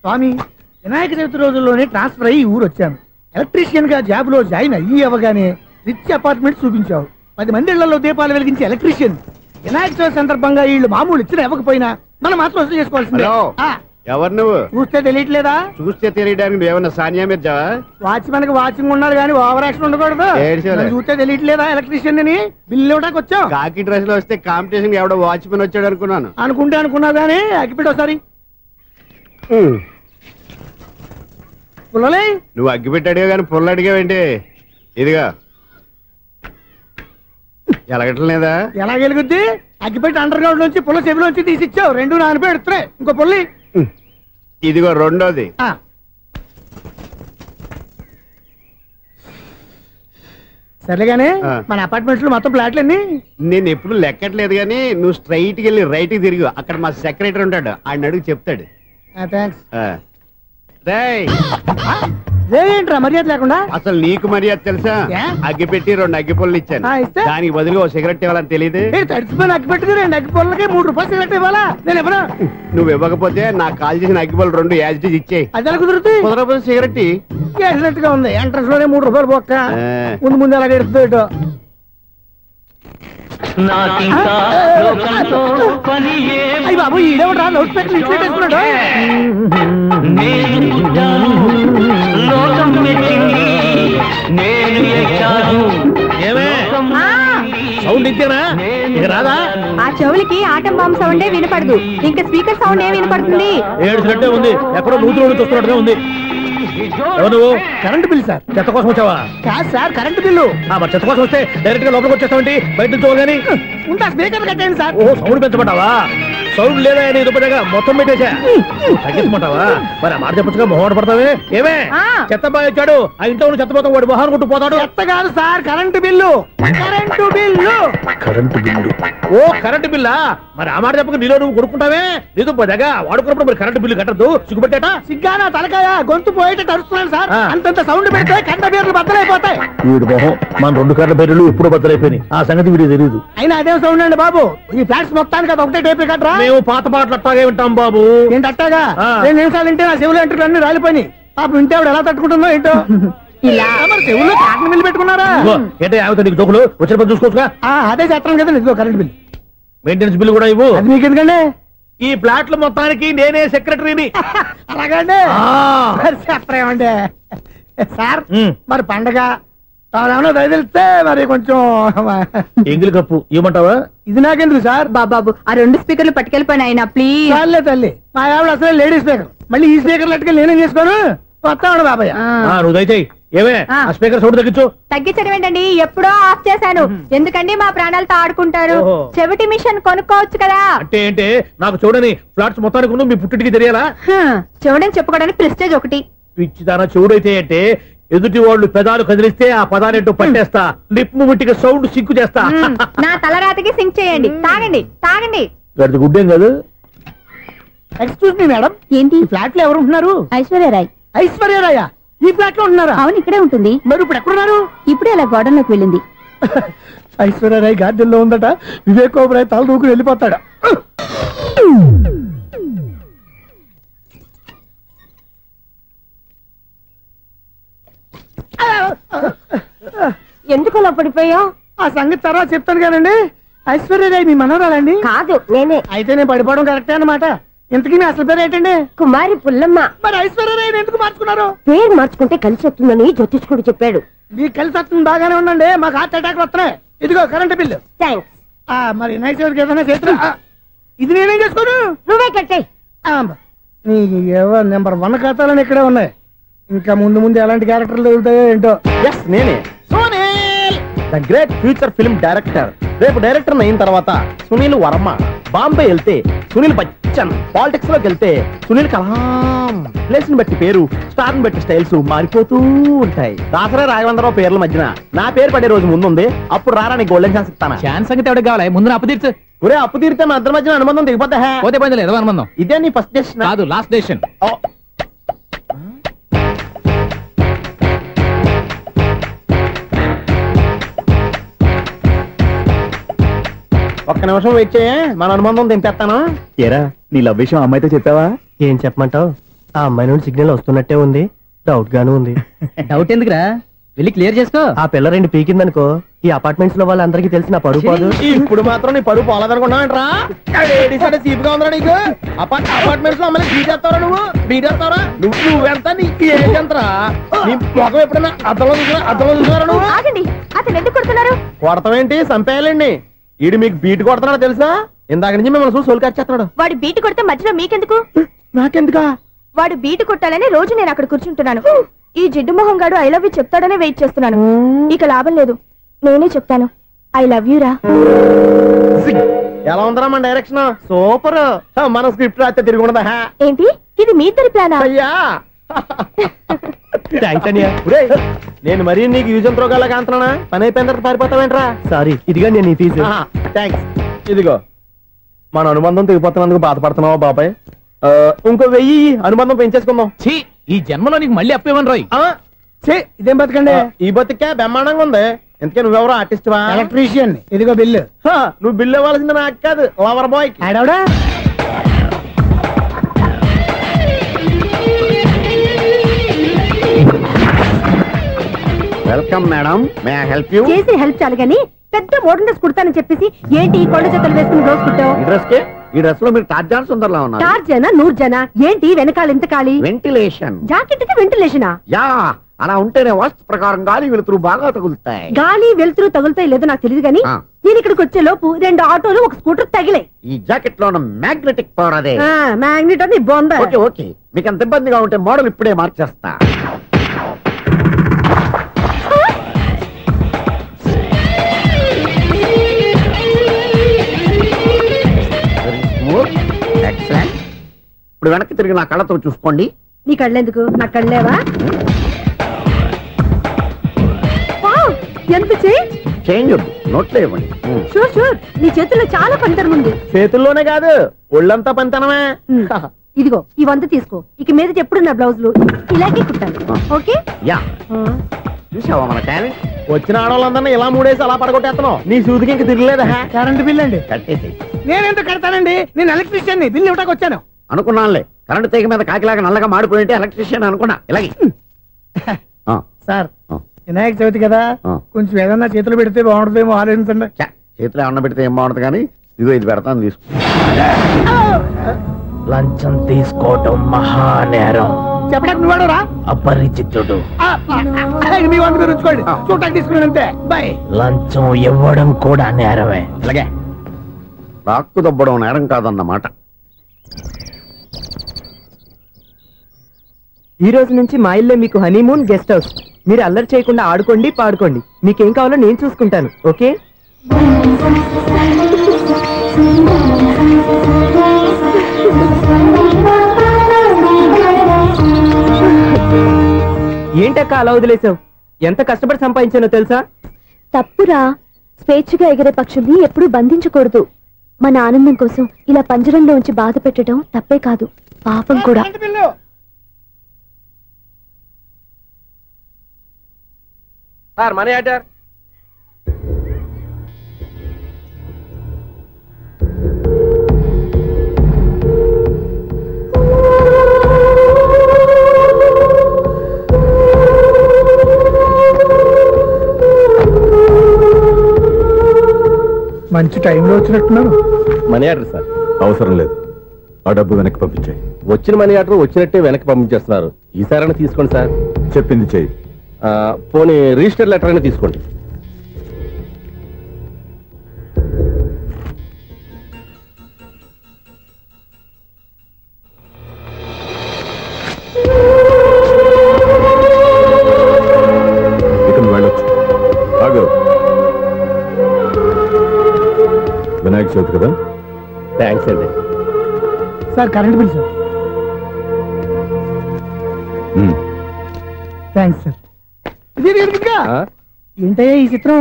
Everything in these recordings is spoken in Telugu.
స్వామి, వినాయక చవితి రోజుల్లోనే ట్రాన్స్ఫర్ అయ్యి ఊరు వచ్చాను. ఎలక్ట్రీషియన్ గా జాబ్ లో జాయిన్ అయ్యి అవగానే రిచ్ అపార్ట్మెంట్ చూపించావు. 10 మంది ఇళ్లలో దీపాలు వెలిగించే ఎలక్ట్రీషియన్. వినాయక చవితి సందర్భంగా వీళ్ళు మామూలు ఇచ్చిన ఇవ్వకపోయినా మనం మాత్రం వసూలు చేసుకోవాల్సిందే. ఎవరు నువ్వు? చూస్తే తెలియట్లేదా? చూస్తే తెలియడానికి నువ్వేమన్నా సానియా మీర్జావా? వాచ్మెన్ కి వాచింగ్ ఉన్నారు కానీ ఓవర్ యాక్షన్ ఉండకూడదు. చూస్తే తెలియట్లేదా ఎలక్ట్రీషియన్ అని? బిల్లు ఇవ్వడానికి వచ్చావు. కాకి డ్రెస్ లో వస్తే కాంపిటీషన్ ఎవడో వాచ్మెన్ వచ్చాడు అనుకున్నాను. అనుకున్నావు కానీ అగ్గిపెట్టి ఒకసారి పుల్లలే. నువ్వు అగ్గిపెట్టి అడిగా కానీ పుల్ల అడిగావేంటి? ఇదిగా ఎలగట్లేదా? ఎలా గెలుగుద్ది? అగ్గిపెట్టి అండర్ గ్రౌండ్ నుంచి పుల్ల చెవిలోంచి తీసిచ్చావు. 2 నానిపోయి ఎడుతున్నాయి. ఇంకో పుల్లి ఇదిగో రెండోది. సరేగానే మన అపార్ట్మెంట్స్ లో మొత్తం ఫ్లాట్లు అన్ని నేను ఎప్పుడు లెక్కట్లేదు కానీ నువ్వు స్ట్రైట్ కి వెళ్ళి రైట్ కి తిరిగి అక్కడ మా సెక్రటరీ ఉంటాడు, ఆయన అడుగు చెప్తాడు. ఏంట్రా మర్యాద లేకుండా? అసలు నీకు మర్యాద తెలుసా? అగ్గిపెట్టి 2 అగ్గిపుల్లలు ఇచ్చాను, దానికి బదులుగా 1 సిగరెట్ ఇవ్వాలని తెలియదు. తడిచిపోయిన అగ్గిపెట్టుకు 2 అగ్గిపుల్లలకి 3 రూపాయలు సిగరెట్ ఇవ్వాలా? నేను ఇవ్వను. నువ్వు ఇవ్వకపోతే నాకు కాల్ చేసిన అగ్గిపుల్లలు 2 యాజ్ ఇట్ ఈజ్ ఇచ్చేయి. అది ఎలా కుదురుతుంది? కుదరకపోతే సిగరెట్ చేసినట్టుగా ఉంది. ఎంట్రన్స్ లోనే 3 రూపాయలు బొక్క. ముందు అలా ఎడుతుంది. బాబు ఈడేవడా లౌడ్ స్పీకర్ ఇంట్లో వేసుకున్నాడు? సౌండ్ ఇంతేనా? ఇక రాదా? ఆ చెవులకి ఆటం బాంబు సౌండే వినపడదు. ఇంకా స్పీకర్ సౌండ్ ఏ వినపడుతుంది? ఏడుసినట్టే ఉంది. ఎక్కడో నూతులు చూస్తున్నట్టుగా ఉంది. Current bill sir. చెత్త కోసం వచ్చావా? కాదు సార్, కరెంట్ బిల్లు. మరి చెత్త కోసం వస్తే డైరెక్ట్ గా లోపలికి వచ్చేస్తామండి. బయట నుంచి కానీ ఉంటా. స్పీకర్ కట్టండి సార్. ఓ సౌండ్ పెంచమంటావా? సౌండ్ లేదా దుబ్బగా మొత్తం పెట్టేసా. తగ్గించమంటావా? మరి ఆ మాట చెప్పచ్చుగా, మొహం పడతావే. ఏమే చెత్త బాగా ఇచ్చాడు, ఆ ఇంట్లో చెత్త పోతాం, వాడు మొహాన్ని కొట్టు పోతాడు. చెత్త కాదు sir, current bill. Current bill. Current bill. ఓ కరెంటు బిల్లా? మరి ఆ మాట చెప్పక నీలో నువ్వు కొడుకుంటావే. నీతో పోదాగా వాడుకున్నప్పుడు మరి కరెంటు బిల్లు కట్టద్దు. సిగ్గుపెట్టేట? సిగ్గానా తలకాయ? గొంతు పోయేటట్టు అరుస్తున్నాను సార్. అంతంత సౌండ్ పెడితే కంట బీర్లు బద్దలైపోతాయి. వీడు మొహం మన 2 కరెంట్ బీర్లు ఇప్పుడు బద్దలైపోయినాయి. ఆ సంగతి వీడికి తెలియదు. అయినా అదే సౌండ్ అండి బాబు. ఈ ఫ్లాట్స్ మొత్తానికి అది ఒకటే టైప్ కట్టరా? మేము పాత పాటలు అట్టాగే వింటాం బాబు. ఏంటి అట్టాగా? 2 నిమిషాలు వింటే నా చెవులు ఎంటర్ అన్ని రాలిపోయినాయి. పాప వింటే ఆవిడ ఎలా తట్టుకుంటుందో ఏంటో. ఇలా మరి చెవుల్లో కాటన్ బిల్లు పెట్టుకున్నారా? ఏంటో యావత నీకు దోకులు వచ్చిన పని చూసుకోవచ్చుగా. అదే చేస్తాను కదా. ఇదిగో కరెంట్ బిల్, మెయింటెనెన్స్ బిల్లు కూడా ఇవ్వు. అది మీకు ఎందుకండి? ఈ ఫ్లాట్ల మొత్తానికి నేనే సెక్రటరీని. అలాగండి. చెప్పరేమండి సార్. మరి పండగ ఏమన్నా దయదలిస్తే మరి కొంచెం ఎంగిలి కప్పు ఇవ్వమంటావా? ఇది నాకెందుకు సార్? బాబాబు ఆ 2 స్పీకర్లు పట్టుకెళ్ళిపోయిన ఆయన ప్లీజ్. చాలే తల్లి, మా ఆవిడ అసలే లేడీ స్పీకర్. మళ్ళీ ఈ స్పీకర్లు అట్టుకెళ్ళి నేనేం చేసుకోను? వస్తాడు బాబాయ్. నువ్వు దయచేయి. ఏమే ఆ స్పీకర్ సౌండ్ తగ్గించు. తగ్గించడం ఏంటండి? ఎప్పుడో ఆఫ్ చేశాను. ఎందుకండి మా ప్రాణాలతో ఆడుకుంటారు? చెవిటి మిషన్ కొనుక్కోవచ్చు కదా. అంటే ఏంటి? నాకు చూడని ఫ్లాట్స్ మొత్తానికి మీ పుట్టింటికి తెలియాలా? చూడని చెప్పుకోవడానికి ప్రెస్టేజ్ ఒకటి. పిచ్చిదానా చెవుడైతే అంటే ఎదుటి వాళ్ళు పెదాలు కదిలిస్తే ఆ పదాలేంటో పట్టేస్తా. లిప్ ముట్టికి సౌండ్ సింకు చేస్తా. నా తలరాతకి సింక్ చేయండి. తాగండి తాగండి. గడిచి గుడ్డేం కాదు. ఎక్స్క్యూజ్ మీ మేడం, ఏంటి ఫ్లాట్ లో ఎవరు ఉంటున్నారు? ఐశ్వర్యరాయ్. ఐశ్వర్యరాయ ఈ ఫ్లాట్ లో ఉంటున్నారా? అవును, ఇక్కడే ఉంటుంది. మరి ఇప్పుడు ఎక్కడున్నారు? ఇప్పుడే అలా గోడౌన్ లోకి వెళ్ళింది. ఐశ్వర్యరాయ్ గార్డెన్ లో ఉందట. వివేక్ ఓబరాయ్ తల దూకుని వెళ్ళిపోతాడా? ఎందుకు అలా పడిపోయా? ఆ సంగతి తర్వాత చెప్తాను కానండి. ఐశ్వర్యరాయ్ మీ మనవరాలండి? కాదు, నేనే. అయితే నేను పడిపోవడం కరెక్టే అన్నమాట. ఇంతకీ మీ అసలు పేరు ఏంటండి? కుమారి పుల్లమ్మ. మరి ఐశ్వర్యరాయ్ ఎందుకు మార్చుకున్నారు? పేరు మార్చుకుంటే కలిసి వస్తుందని జ్యోతిష్కుడు చెప్పాడు. మీకు కలిసి వస్తుంది బాగానే ఉండండి. మాకు హార్ట్ అటాక్ వస్తున్నాయి. ఇదిగో కరెంట్ బిల్లు. థ్యాంక్స్. మరి నైట్ ఏదైనా చేస్తా. ఇది నేనేం చేసుకోను? నువ్వే కట్టే. నెంబర్ 1 ఖాతాలని ఇక్కడే ఉన్నాయి. ఇంకా ముందు ముందు ఎలాంటి క్యారెక్టర్లు దొరుకుతాయో ఏంటో. నేనే the great future film director. రేపు డైరెక్టర్ అయిన తర్వాత సునీల్ వర్మ. బాంబే వెళ్తే సునీల్ బచ్చన్. పాలిటిక్స్ లోకి వెళ్తే సునీల్ కలాం. ప్లేస్ ని బట్టి పేరు, స్టార్ ని బట్టి స్టైల్స్ మారిపోతూ ఉంటాయి. దాసరా రాఘవేంద్రరావు పేర్ల మధ్యన నా పేరు పడే రోజు ముందుంది. అప్పుడు రారా నీకు గోల్డెన్ ఛాన్స్ ఇస్తాను. ఛాన్స్ సంగతి ఎవరికి కావాలి? ముందు అప్పు తీర్చు. ఒరే అప్పు తీరితే మన ఇద్దరి మధ్యన అనుబంధం దిగిపోతా. పోతే పోయింది లేదు అనుబంధం. ఇదే నీ ఫస్ట్ డెస్టినేషన్ కాదు, లాస్ట్ డెస్టినేషన్. ఒక్క నిమిషం వెయిట్ చేయ, మన అనుబంధం దింపేస్తాను. ఏరా నీ లవ్ విషయం అమ్మాయితో చెప్పావా? ఏం చెప్పమంటావు? ఆ అమ్మాయి నుండి సిగ్నల్ వస్తున్నట్టే ఉంది, డౌట్ గాను ఉంది. డౌట్ ఎందుకురా, వెళ్ళి క్లియర్ చేసుకో. ఆ పిల్ల 2 పీకిందనుకో ఈ అపార్ట్మెంట్స్ లో వాళ్ళందరికీ తెలిసిన పరువు పోదు. ఇప్పుడు మాత్రం నీ పరువు పోలేదనుకున్నావంటరా? సీపుగా ఉందా నీకు? అపార్ట్మెంట్స్ లో అమ్మని బీటేస్తావరా నువ్వెంత నీకు ఏంటంతరా? నీ మొఖం ఎప్పుడైనా అద్దంలో చూసారా నువ్వు? ఆగండి, అతను ఎందుకు కొడుతున్నారు? కొడతావేంటి? చంపేయాలండి. ఈడు మీకు బీట్ కొడుతున్నాడు తెలుసా? ఇందాక నుంచి మిమ్మల్ని చూసి సోల్ కచ్చేస్తున్నాడు. వాడు బీటు కొడితే మధ్యలో మీకెందుకు? నాకెందుకా? వాడు బీటు కొట్టాలని రోజు నేను అక్కడ కూర్చుంటున్నాను. ఈ జిడ్డు మొహం గాడు ఐ లవ్ యూ చెప్తాడనే వెయిట్ చేస్తున్నాను. ఇక లాభం లేదు, నేనే చెప్తాను ఐ లవ్ యూ రా. ఎలా ఉందరా మన డైరెక్షన్? సూపర్. మన స్క్రిప్ట్ రాస్తే తిరిగి ఉండదా? ఏంటి ఇది మీ ఇద్దరి ప్లానా? అయ్యా నేను మరీ నీకు యూజ్ అంత రోగాలకు అంటున్నా. పని అయిపోయిన తర్వాత పారిపోతావేంట్రా? సారీ, ఇదిగా నేను నీ ఫీజు. థ్యాంక్స్. ఇదిగో మన అనుబంధం తెగిపోతున్నందుకు బాధపడుతున్నావా బాబాయ్? ఇంకో 1000 అనుబంధం పెంచేసుకుందాం. ఛీ, ఈ జన్మలో నీకు మళ్ళీ అప్పేవన్ రోయ్. ఇదేం బతకండి? ఈ బతికే బ్రహ్మాండంగా ఉంది. ఎందుకే నువ్వెవరో ఆర్టిస్ట్ వా? ఎలక్ట్రీషియన్. ఇదిగో బిల్లు. నువ్వు బిల్లు ఇవ్వాల్సింది నాకు కాదు, లవర్ బాయ్. ఆడవడా? Welcome madam, may I help you? చేసి హెల్ప్ చాలు గాని పెద్ద మోడల్ డ్రెస్ కుడతానని చెప్పేసి ఏంటి ఈ కొండ జతలు వేసుకుని రోజు కుట్టావు? ఈ డ్రెస్ లో మీరు టార్జాన్ సుందర్లా ఉన్నారు. టార్జనా నూర్జనా ఏంటి వెనకాల ఎంత ఖాళీ? వెంటిలేషన్. జాకెట్ కి వెంటిలేషనా? యా, అలా ఉంటేనే వాస్తు ప్రకారం గాలి వెలుతురు బాగా తగులుతాయి. గాలి వెలుతురు తగులుతాయి లేదో నాకు తెలియదు గానీ నేను ఇక్కడికి వచ్చే లోపు 2 ఆటోలు 1 స్కూటర్ తగిలే. ఈ జాకెట్ లో ఉన్న మ్యాగ్నెటిక్ పవర్ అదే. మ్యాగ్నెట్ అని బొంద. ఓకే ఓకే, మీకు అంత ఇబ్బందిగా ఉంటే మోడల్ ఇప్పుడే మార్చేస్తా. ఎక్సలెంట్. ఇప్పుడు వెనక్కి తిరిగి నా కళ్ళతో చూసుకోండి. నీ కళ్ళెందుకు? నా కళ్ళేవా? ఎంత చేంజ్ వద్దు, నోట్లో ఇవ్వండి. షూర్ షూర్, నీ చేతుల్లో చాలా పంతరం ఉంది. చేతుల్లోనే కాదు ఒళ్ళంతా పంతనమే. ఇదిగో ఈ 100 తీసుకో. ఇక మీద ఎప్పుడు నా బ్లౌజులు ఇలాగే కుట్టాను. ఓకే? యా, చూసావా మన టాలెంట్? వచ్చిన ఆడవాళ్ళందరినీ ఇలా మూడేసి అలా పడగొట్టేస్తున్నావు. నీ సూదికి ఇంక తిరగలేదా? కరెంట్ బిల్ అండి. కట్టేసి. నేనెందుకు కడతానండి? నేను ఎలక్ట్రీషియన్. బిల్ ఇవ్వడానికి వచ్చాను. అనుకున్నానులే, కరెంట్ తీగ మీద కాకిలాగా నల్లగా మాడిపోయింటే ఎలక్ట్రీషియన్ అనుకున్నా. ఇలాగే సార్, వినాయక చవితి కదా, కొంచెం ఏదన్నా చేతులు పెడితే బాగుంటుందేమో ఆలోచించండి. చేతిలో ఏమన్నా పెడితే ఏం బాగుంటుంది కానీ ఇదిగో ఇది పెడతాను, తీసుకో. లంచం తీసుకోవటం మహానేరం. చెప్పడానికి నువ్వాడరా? అపరిచితుడు. మీ 100 మీరు ఉంచుకోండి, చూడటానికి తీసుకున్నాను అంతే. బాయ్. లంచం ఇవ్వడం కూడా నేరమే. అలాగే, రాక్కు దబ్బడం నేరం కాదన్నమాట. ఈ రోజు నుంచి మా ఇల్లే మీకు హనీమూన్ గెస్ట్ హౌస్. మీరు అల్లరి చేయకుండా ఆడుకోండి, పాడుకోండి. మీకేం కావాలో నేను చూసుకుంటాను. ఓకే? ఏంటక్క అలా వదిలేసావు? ఎంత కష్టపడి సంపాదించానో తెలుసా? తప్పురా, స్వేచ్ఛగా ఎగిరే పక్షుల్ని ఎప్పుడూ బంధించకూడదు. మన ఆనందం కోసం ఇలా పంజరంలో ఉంచి బాధ పెట్టడం తప్పే కాదు, పాపం కూడా. Sir, money order. మంచి టైంలో వచ్చినట్టున్నారు. Money order sir. అవసరం లేదు, ఆ డబ్బు వెనక్కి పంపించాయి. వచ్చిన మనీ ఆర్డర్ వచ్చినట్టే వెనక్కి పంపించేస్తున్నారు. ఈసారైనా తీసుకోండి సార్. చెప్పింది చెయ్యి. పోనీ రిజిస్టర్ లెటర్ అయినా తీసుకోండి. ఇక నువ్వు వెళ్ళొచ్చు. ఆగు. వినాయక చవితి కదా? థ్యాంక్స్ అండి. Sir, current bill sir. Thanks sir. ఏంటయ్యా ఈ చిత్రం?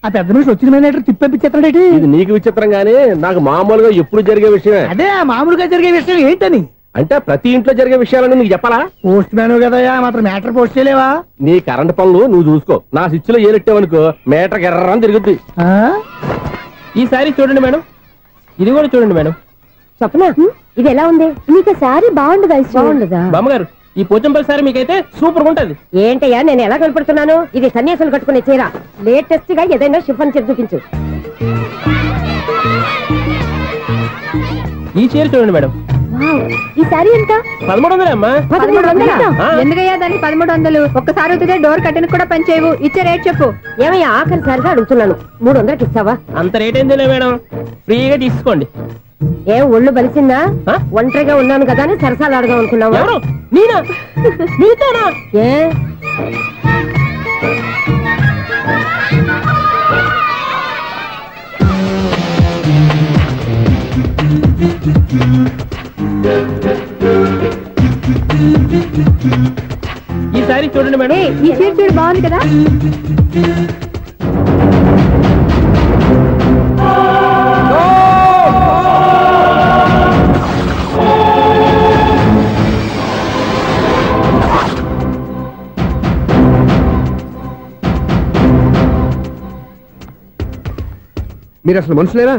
ఆ పెద్ద నుంచి వచ్చిన మేనేటర్ తిప్పించేస్తాడేటి? ఇది నీకు విచిత్రం గానీ నాకు మామూలుగా ఎప్పుడు జరిగే విషయమే. అదే మామూలుగా జరిగే విషయం ఏంటని? అంటే ప్రతి ఇంట్లో జరిగే విషయాలని నీకు చెప్పాలా? పోస్ట్ మ్యాన్ కదయ్యా, మాత్రం మ్యాటర్ పోస్ట్ చేయలేవా? నీ కరెంట్ పనులు నువ్వు చూసుకో. నా స్విచ్ లో ఏలెట్టావనుకో మీటర్ ఎర్రని తిరుగుద్ది. ఈసారి చూడండి మేడం, ఇది కూడా చూడండి మేడం. చెప్పనా ఇది ఎలా ఉంది? నీకు శారీ బాగుండు బాగుండదా? బామ్మగారు ఈ పోచంపల్లి సారీ మీకైతే సూపర్ ఉంటది. ఏంటయ్యా నేను ఎలా కనపడుతున్నాను? ఇది సన్యాసులు కట్టుకునే చీర. లేటెస్ట్ గా ఏదైనా షిఫాన్ చీర చూపించు. ఈ చీర చూడండి మేడం. ఈ శారీ ఎంత? 1300 అమ్మా. 1300? ఎందుకయ్యా దానికి 1300? ఒక్కసారి అవుతుందే డోర్ కట్టను కూడా పనిచేయవు. ఇచ్చే రేట్ చెప్పు. ఏమయ్యా ఆఖరిసారిగా అడుగుతున్నాను, 300కి ఇస్తావా? అంత రేట్ ఏందిలే మేడం, ఫ్రీగా తీసుకోండి. ఏం ఒళ్ళు బలిసిందా? ఒంటరిగా ఉన్నాను కదా అని సరసాలు అడగా అనుకున్నావా? ఎవరు? నేనా? నీతోనా? ఏ ఈ సారీ చూడండి మేడం. ఈ చీర చూడు బాగుంది కదా. మీరు అసలు మనుషులేనా?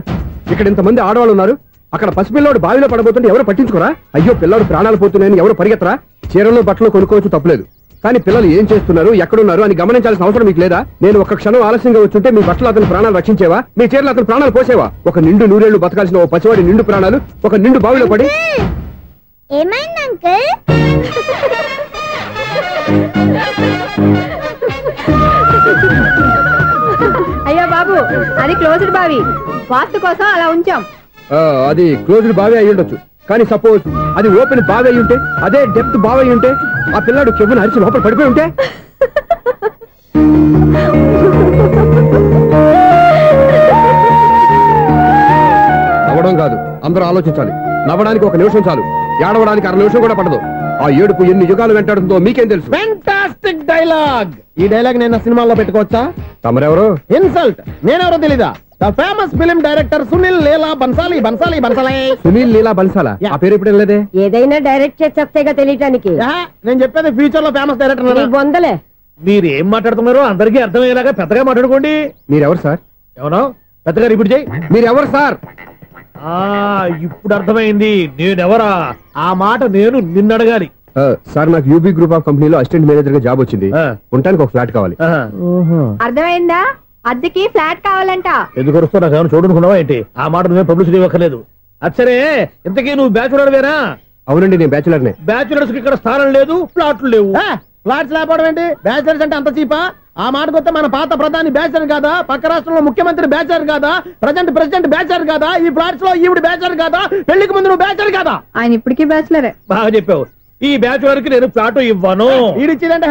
ఇక్కడ ఇంతమంది ఆడవాళ్ళు ఉన్నారు, అక్కడ పసిపిల్లాడు బావిలో పడబోతుంటే ఎవరు పట్టించుకోరా? అయ్యో పిల్లాడు ప్రాణాలు పోతున్నాయని ఎవరు పరిగెత్తరా? చీరలు బట్టలు కొనుక్కోవచ్చు తప్పలేదు, కానీ పిల్లలు ఏం చేస్తున్నారు ఎక్కడున్నారు అని గమనించాల్సిన అవసరం మీకు లేదా? నేను ఒక్క క్షణం ఆలస్యంగా వచ్చుంటే మీ బట్టలు అతని ప్రాణాలు రక్షించేవా? మీ చీరలు అతని ప్రాణాలు పోసేవా? ఒక నిండు నూరేళ్లు బతకాల్సిన ఓ పసివాడి నిండు ప్రాణాలు ఒక నిండు బావిలో పడి. ఏమైంది అంకుల్? అయ్యో బాబు అది క్లోజ్డ్ బావి, వాస్తు కోసం అలా ఉంచాం. అది క్లోజ్డ్ బావి అయి ఉండొచ్చు, కానీ సపోజ్ అది ఓపెన్ బావి అయి ఉంటే, అదే డెప్త్ బావి అయి ఉంటే, ఆ పిల్లాడు చెవును అరిచి లోపల పడిపోయి ఉంటే? నవ్వడం కాదు, అందరూ ఆలోచించాలి. నవ్వడానికి 1 నిమిషం చాలు, ఏడవడానికి 1/2 నిమిషం కూడా పడదు. ఆ ఏడుపు ఎన్ని యుగాలు వెంటాడుతుందో మీకేం తెలుసు? Fantastic dialogue. ఈ డైలాగ్ నేను సినిమాలో పెట్టుకోవచ్చా? తమరెవరు? ఇన్సల్ట్. నేనెవరో తెలీదా? The famous film director Sunil Leela Bhansali. Sunil Leela బన్సాలా? ఆ పేరు ఇప్పుడు లేదే. ఏదైనా డైరెక్ట్ చేసి వస్తేగా తెలియటానికి. నేను చెప్పేది ఫ్యూచర్ లో ఫేమస్ డైరెక్టర్. బొందలే. మీరు ఏం మాట్లాడుతున్నారో అందరికీ అర్థమయ్యేలాగా పెద్దగా మాట్లాడుకోండి. మీరెవరు సార్? ఎవరో పెద్దగా రిపీట్ చేయి. మీరెవరు సార్? ఇప్పుడు అర్థమైంది నేనెవరా. ఆ మాట నేను నిన్నడగాలి. సార్ నాకు యూబీ గ్రూప్ ఆఫ్ కంపెనీలో అసిస్టెంట్ మేనేజర్ గా జాబ్ వచ్చింది. ఉండడానికి ఒక ఫ్లాట్ కావాలి. అర్థమైందా? అద్దెకి ఫ్లాట్ కావాలంట. ఎందుకు వస్తావు? నాకు ఏమైనా చూడనుకున్నావా ఏంటి? ఆ మాట నువ్వే పబ్లిసిటీ ఇవ్వక్కర్లేదు. అచ్చరే ఇంతకీ నువ్వు బ్యాచులర్ వేరా? అవునండి, నేను బ్యాచులర్ నే. బ్యాచులర్స్ కి ఇక్కడ స్థానం లేదు, ప్లాట్లు లేవు. ఫ్లాట్స్ లేకపోవడం ఏంటి? బ్యాచులర్స్ అంటే అంత చీపా? ఆ మాటకొస్తే మన పాత ప్రధాని బ్యాచర్ కాదా? పక్క రాష్ట్రంలో ముఖ్యమంత్రి బ్యాచర్ కాదా? ప్రెసిడెంట్ బ్యాచర్ కాదా? ఈ ఫ్లాట్స్ లో ఈవిడ బ్యాచర్ కాదా? పెళ్లికి ముందు నువ్వు బ్యాచర్ కాదా? ఆయన ఇప్పటికీ బ్యాచులరే. బాగా చెప్పావు. ఈ బ్యాచులర్ కి నేను ఫ్లాట్ ఇవ్వను. ఈడిచ్చిందంటే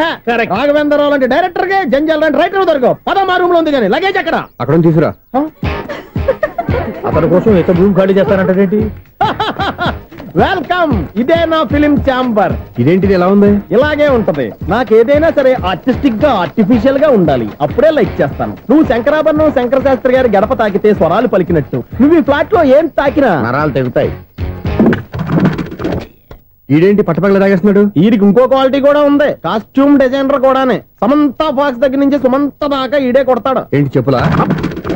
రాఘవేంద్రరావు లాంటి డైరెక్టర్ కి జంజల్ లాంటి రైటర్ దొరకవు. 10వ రూమ్ లో ఉంది కానీ లగేజ్ అక్కడ. అక్కడ తీసుకురా. అతని కోసం ఎంత భూమి ఖాళీ చేస్తానంటే వెల్కమ్. ఇదే నా ఫిలిం ఛాంబర్. ఇదేంటిది ఎలా ఉంది? ఇలాగే ఉంటది. నాకు ఏదైనా సరే ఆర్టిస్టిక్ గా ఆర్టిఫిషియల్ గా ఉండాలి, అప్పుడే లైక్ చేస్తాను. నువ్వు శంకరాభరణం శంకర శాస్త్రి గారి గడప తాకితే స్వరాలు పలికినట్టు నువ్వు ఈ ఫ్లాట్ లో ఏం తాకినా నరాలు తెగుతాయి. ఈడేంటి పట్టపగల తాగేస్తున్నాడు? వీడికి ఇంకో క్వాలిటీ కూడా ఉంది. కాస్ట్యూమ్ డిజైనర్ కూడానే. సమంత ఫాక్స్ దగ్గర నుంచి సుమంత దాకా ఈడే కొడతాడు. ఏంటి చెప్పులా?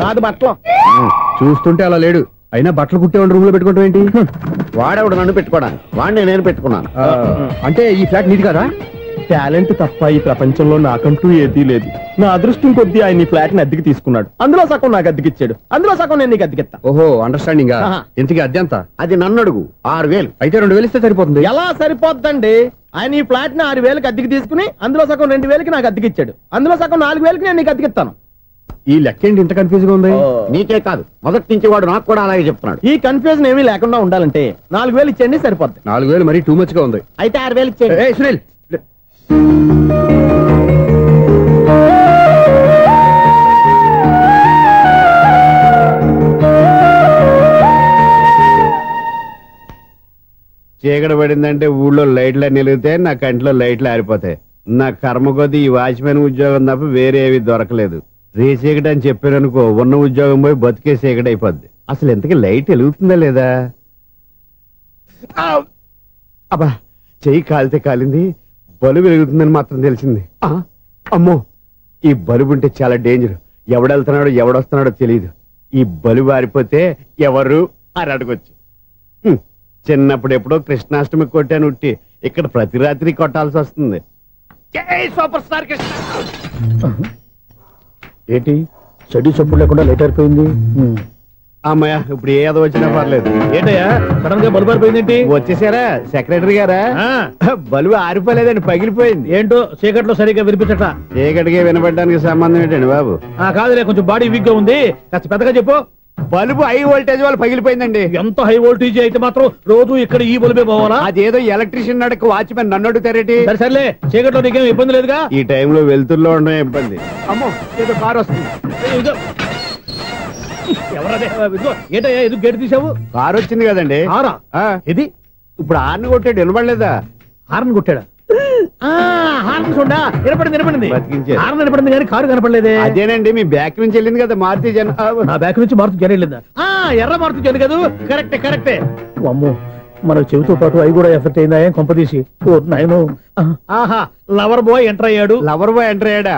కాదు బట్టలు. చూస్తుంటే అలా లేడు. అయినా బట్టలు కుట్టేవాడి రూమ్ లో పెట్టుకుంటాం ఏంటి? వాడేవాడు నన్ను పెట్టుకోవడానికి, వాడిని నేను పెట్టుకున్నాను. అంటే ఈ ఫ్లాట్ నీది కాదా? టాలెంట్ తప్ప ఈ ప్రపంచంలో నాకంటూ ఏదీ లేదు. నా అదృష్టం కొద్దీ ఆయన ఈ ఫ్లాట్ ని అద్దెకి తీసుకున్నాడు. అందులో సగం నాకు అద్దెకిచ్చాడు, అందులో సగం నేను నీకు అద్దెకిస్తా. ఓహో, అండర్స్టాండింగ్. ఇంతకీ అద్దె ఎంత? అది నన్ను అడుగు. 6000. అయితే 2000 ఇస్తే సరిపోతుంది. ఎలా సరిపోద్దండి? ఆయన ఈ ఫ్లాట్ ని 6000కి అద్దెకి తీసుకుని అందులో సగం 2000కి నాకు అద్దెకిచ్చాడు, అందులో సగం 4000కి నేను నీకు అద్దెకిస్తాను. ఈ లెక్క ఏంటి ఇంత కన్ఫ్యూజ్ గా ఉంది? నీకే కాదు, మొదటి నుంచి వాడు నాకు కూడా అలాగే చెప్తున్నాడు. ఈ కన్ఫ్యూజన్ ఏమీ లేకుండా ఉండాలంటే 4000 ఇచ్చేయండి, సరిపోద్ది. 4000 మరీ టూ మచ్ గా ఉంది. అయితే 6000 ఇచ్చేయండి. ఏయ్ సునీల్, చీకటి పడిందంటే ఊళ్ళో లైట్లు నిలిగితే నా కంట్లో లైట్లు ఆరిపోతాయి. నా కర్మ కొద్దీ ఈ వాచ్మెన్ ఉద్యోగం తప్ప వేరే ఏవి దొరకలేదు. రేచీకటి అని చెప్పారనుకో, ఉన్న ఉద్యోగం పోయి బతికే చీకటి అయిపోద్ది. అసలు ఇంతకీ లైట్ వెలుగుతుందా లేదా? అబ్బా, చెయ్యి కాలితే కాలింది, బలుబు వెలుగుతుందని మాత్రం తెలిసింది. అమ్మో, ఈ బలుబు ఉంటే చాలా డేంజర్. ఎవడెళ్తున్నాడో ఎవడొస్తున్నాడో తెలియదు. ఈ బలుబు ఆరిపోతే ఎవరు అని అడగొచ్చు. చిన్నప్పుడు ఎప్పుడో కృష్ణాష్టమి కొట్టాను ఉట్టి, ఇక్కడ ప్రతి రాత్రి కొట్టాల్సి వస్తుంది. Super star Krishna. ఏంటి చెడు చెప్పుడు లేకుండా లేట్ అయిపోయింది. అమ్మయ్య, ఇప్పుడు ఏదో వచ్చినా పర్లేదు. ఏంటయ్యా సడన్ గా బల్బు ఆరిపోయింది? వచ్చేసారా సెక్రటరీ గారా? బలువు ఆరిపోలేదండి, పగిలిపోయింది. ఏంటో చీకట్లో సరిగ్గా వినిపించట. చీకటికి వినపడడానికి సంబంధం ఏంటండి బాబు? కాదులే, కొంచెం బాడీ వీక్ గా ఉంది, కాస్త పెద్దగా చెప్పు. బల్బు హై వోల్టేజ్ వాళ్ళు పగిలిపోయిందండి. ఎంత హై వోల్టేజ్ అయితే మాత్రం రోజు ఇక్కడ ఈ బల్బే పోవాలా? అదేదో ఎలక్ట్రీషియన్ నడక వాచ్మెన్ నన్ను అడుగుతారేటి? సర్లే, చీకట్లో నీకేం ఇబ్బంది లేదుగా? ఈ టైంలో వెళ్తుల్లో ఉండడం ఇబ్బంది. అమ్మో, ఏదో కారు వస్తుంది. ఏంటయ్యా ఎందుకు గేటు తీసావు? కారు వచ్చింది కదండి. ఇది ఇప్పుడు హార్న్ కొట్టాడు, వినపడలేదా? హార్న్ కొట్టాడా? హార్న్ చూడా వినపడింది. బతికించాడు. హార్న్ వినపడింది కానీ కారు కనపడలేదే. అదేనండి, మీ బ్యాక్ నుంచి వెళ్ళింది కదా మారుతి జన. నా బ్యాక్ నుంచి మారుతి జన వెళ్ళిందా? ఎర్ర మారుతి జన కదా. కరెక్టే. అమ్మో, మన చెవితో పాటు అవి కూడా ఎఫెక్ట్ అయిందా? ఏం కొంపదీసి. ఆహా, లవర్ బాయ్ ఎంటర్ అయ్యాడు. లవర్ బాయ్ ఎంటర్ అయ్యాడా?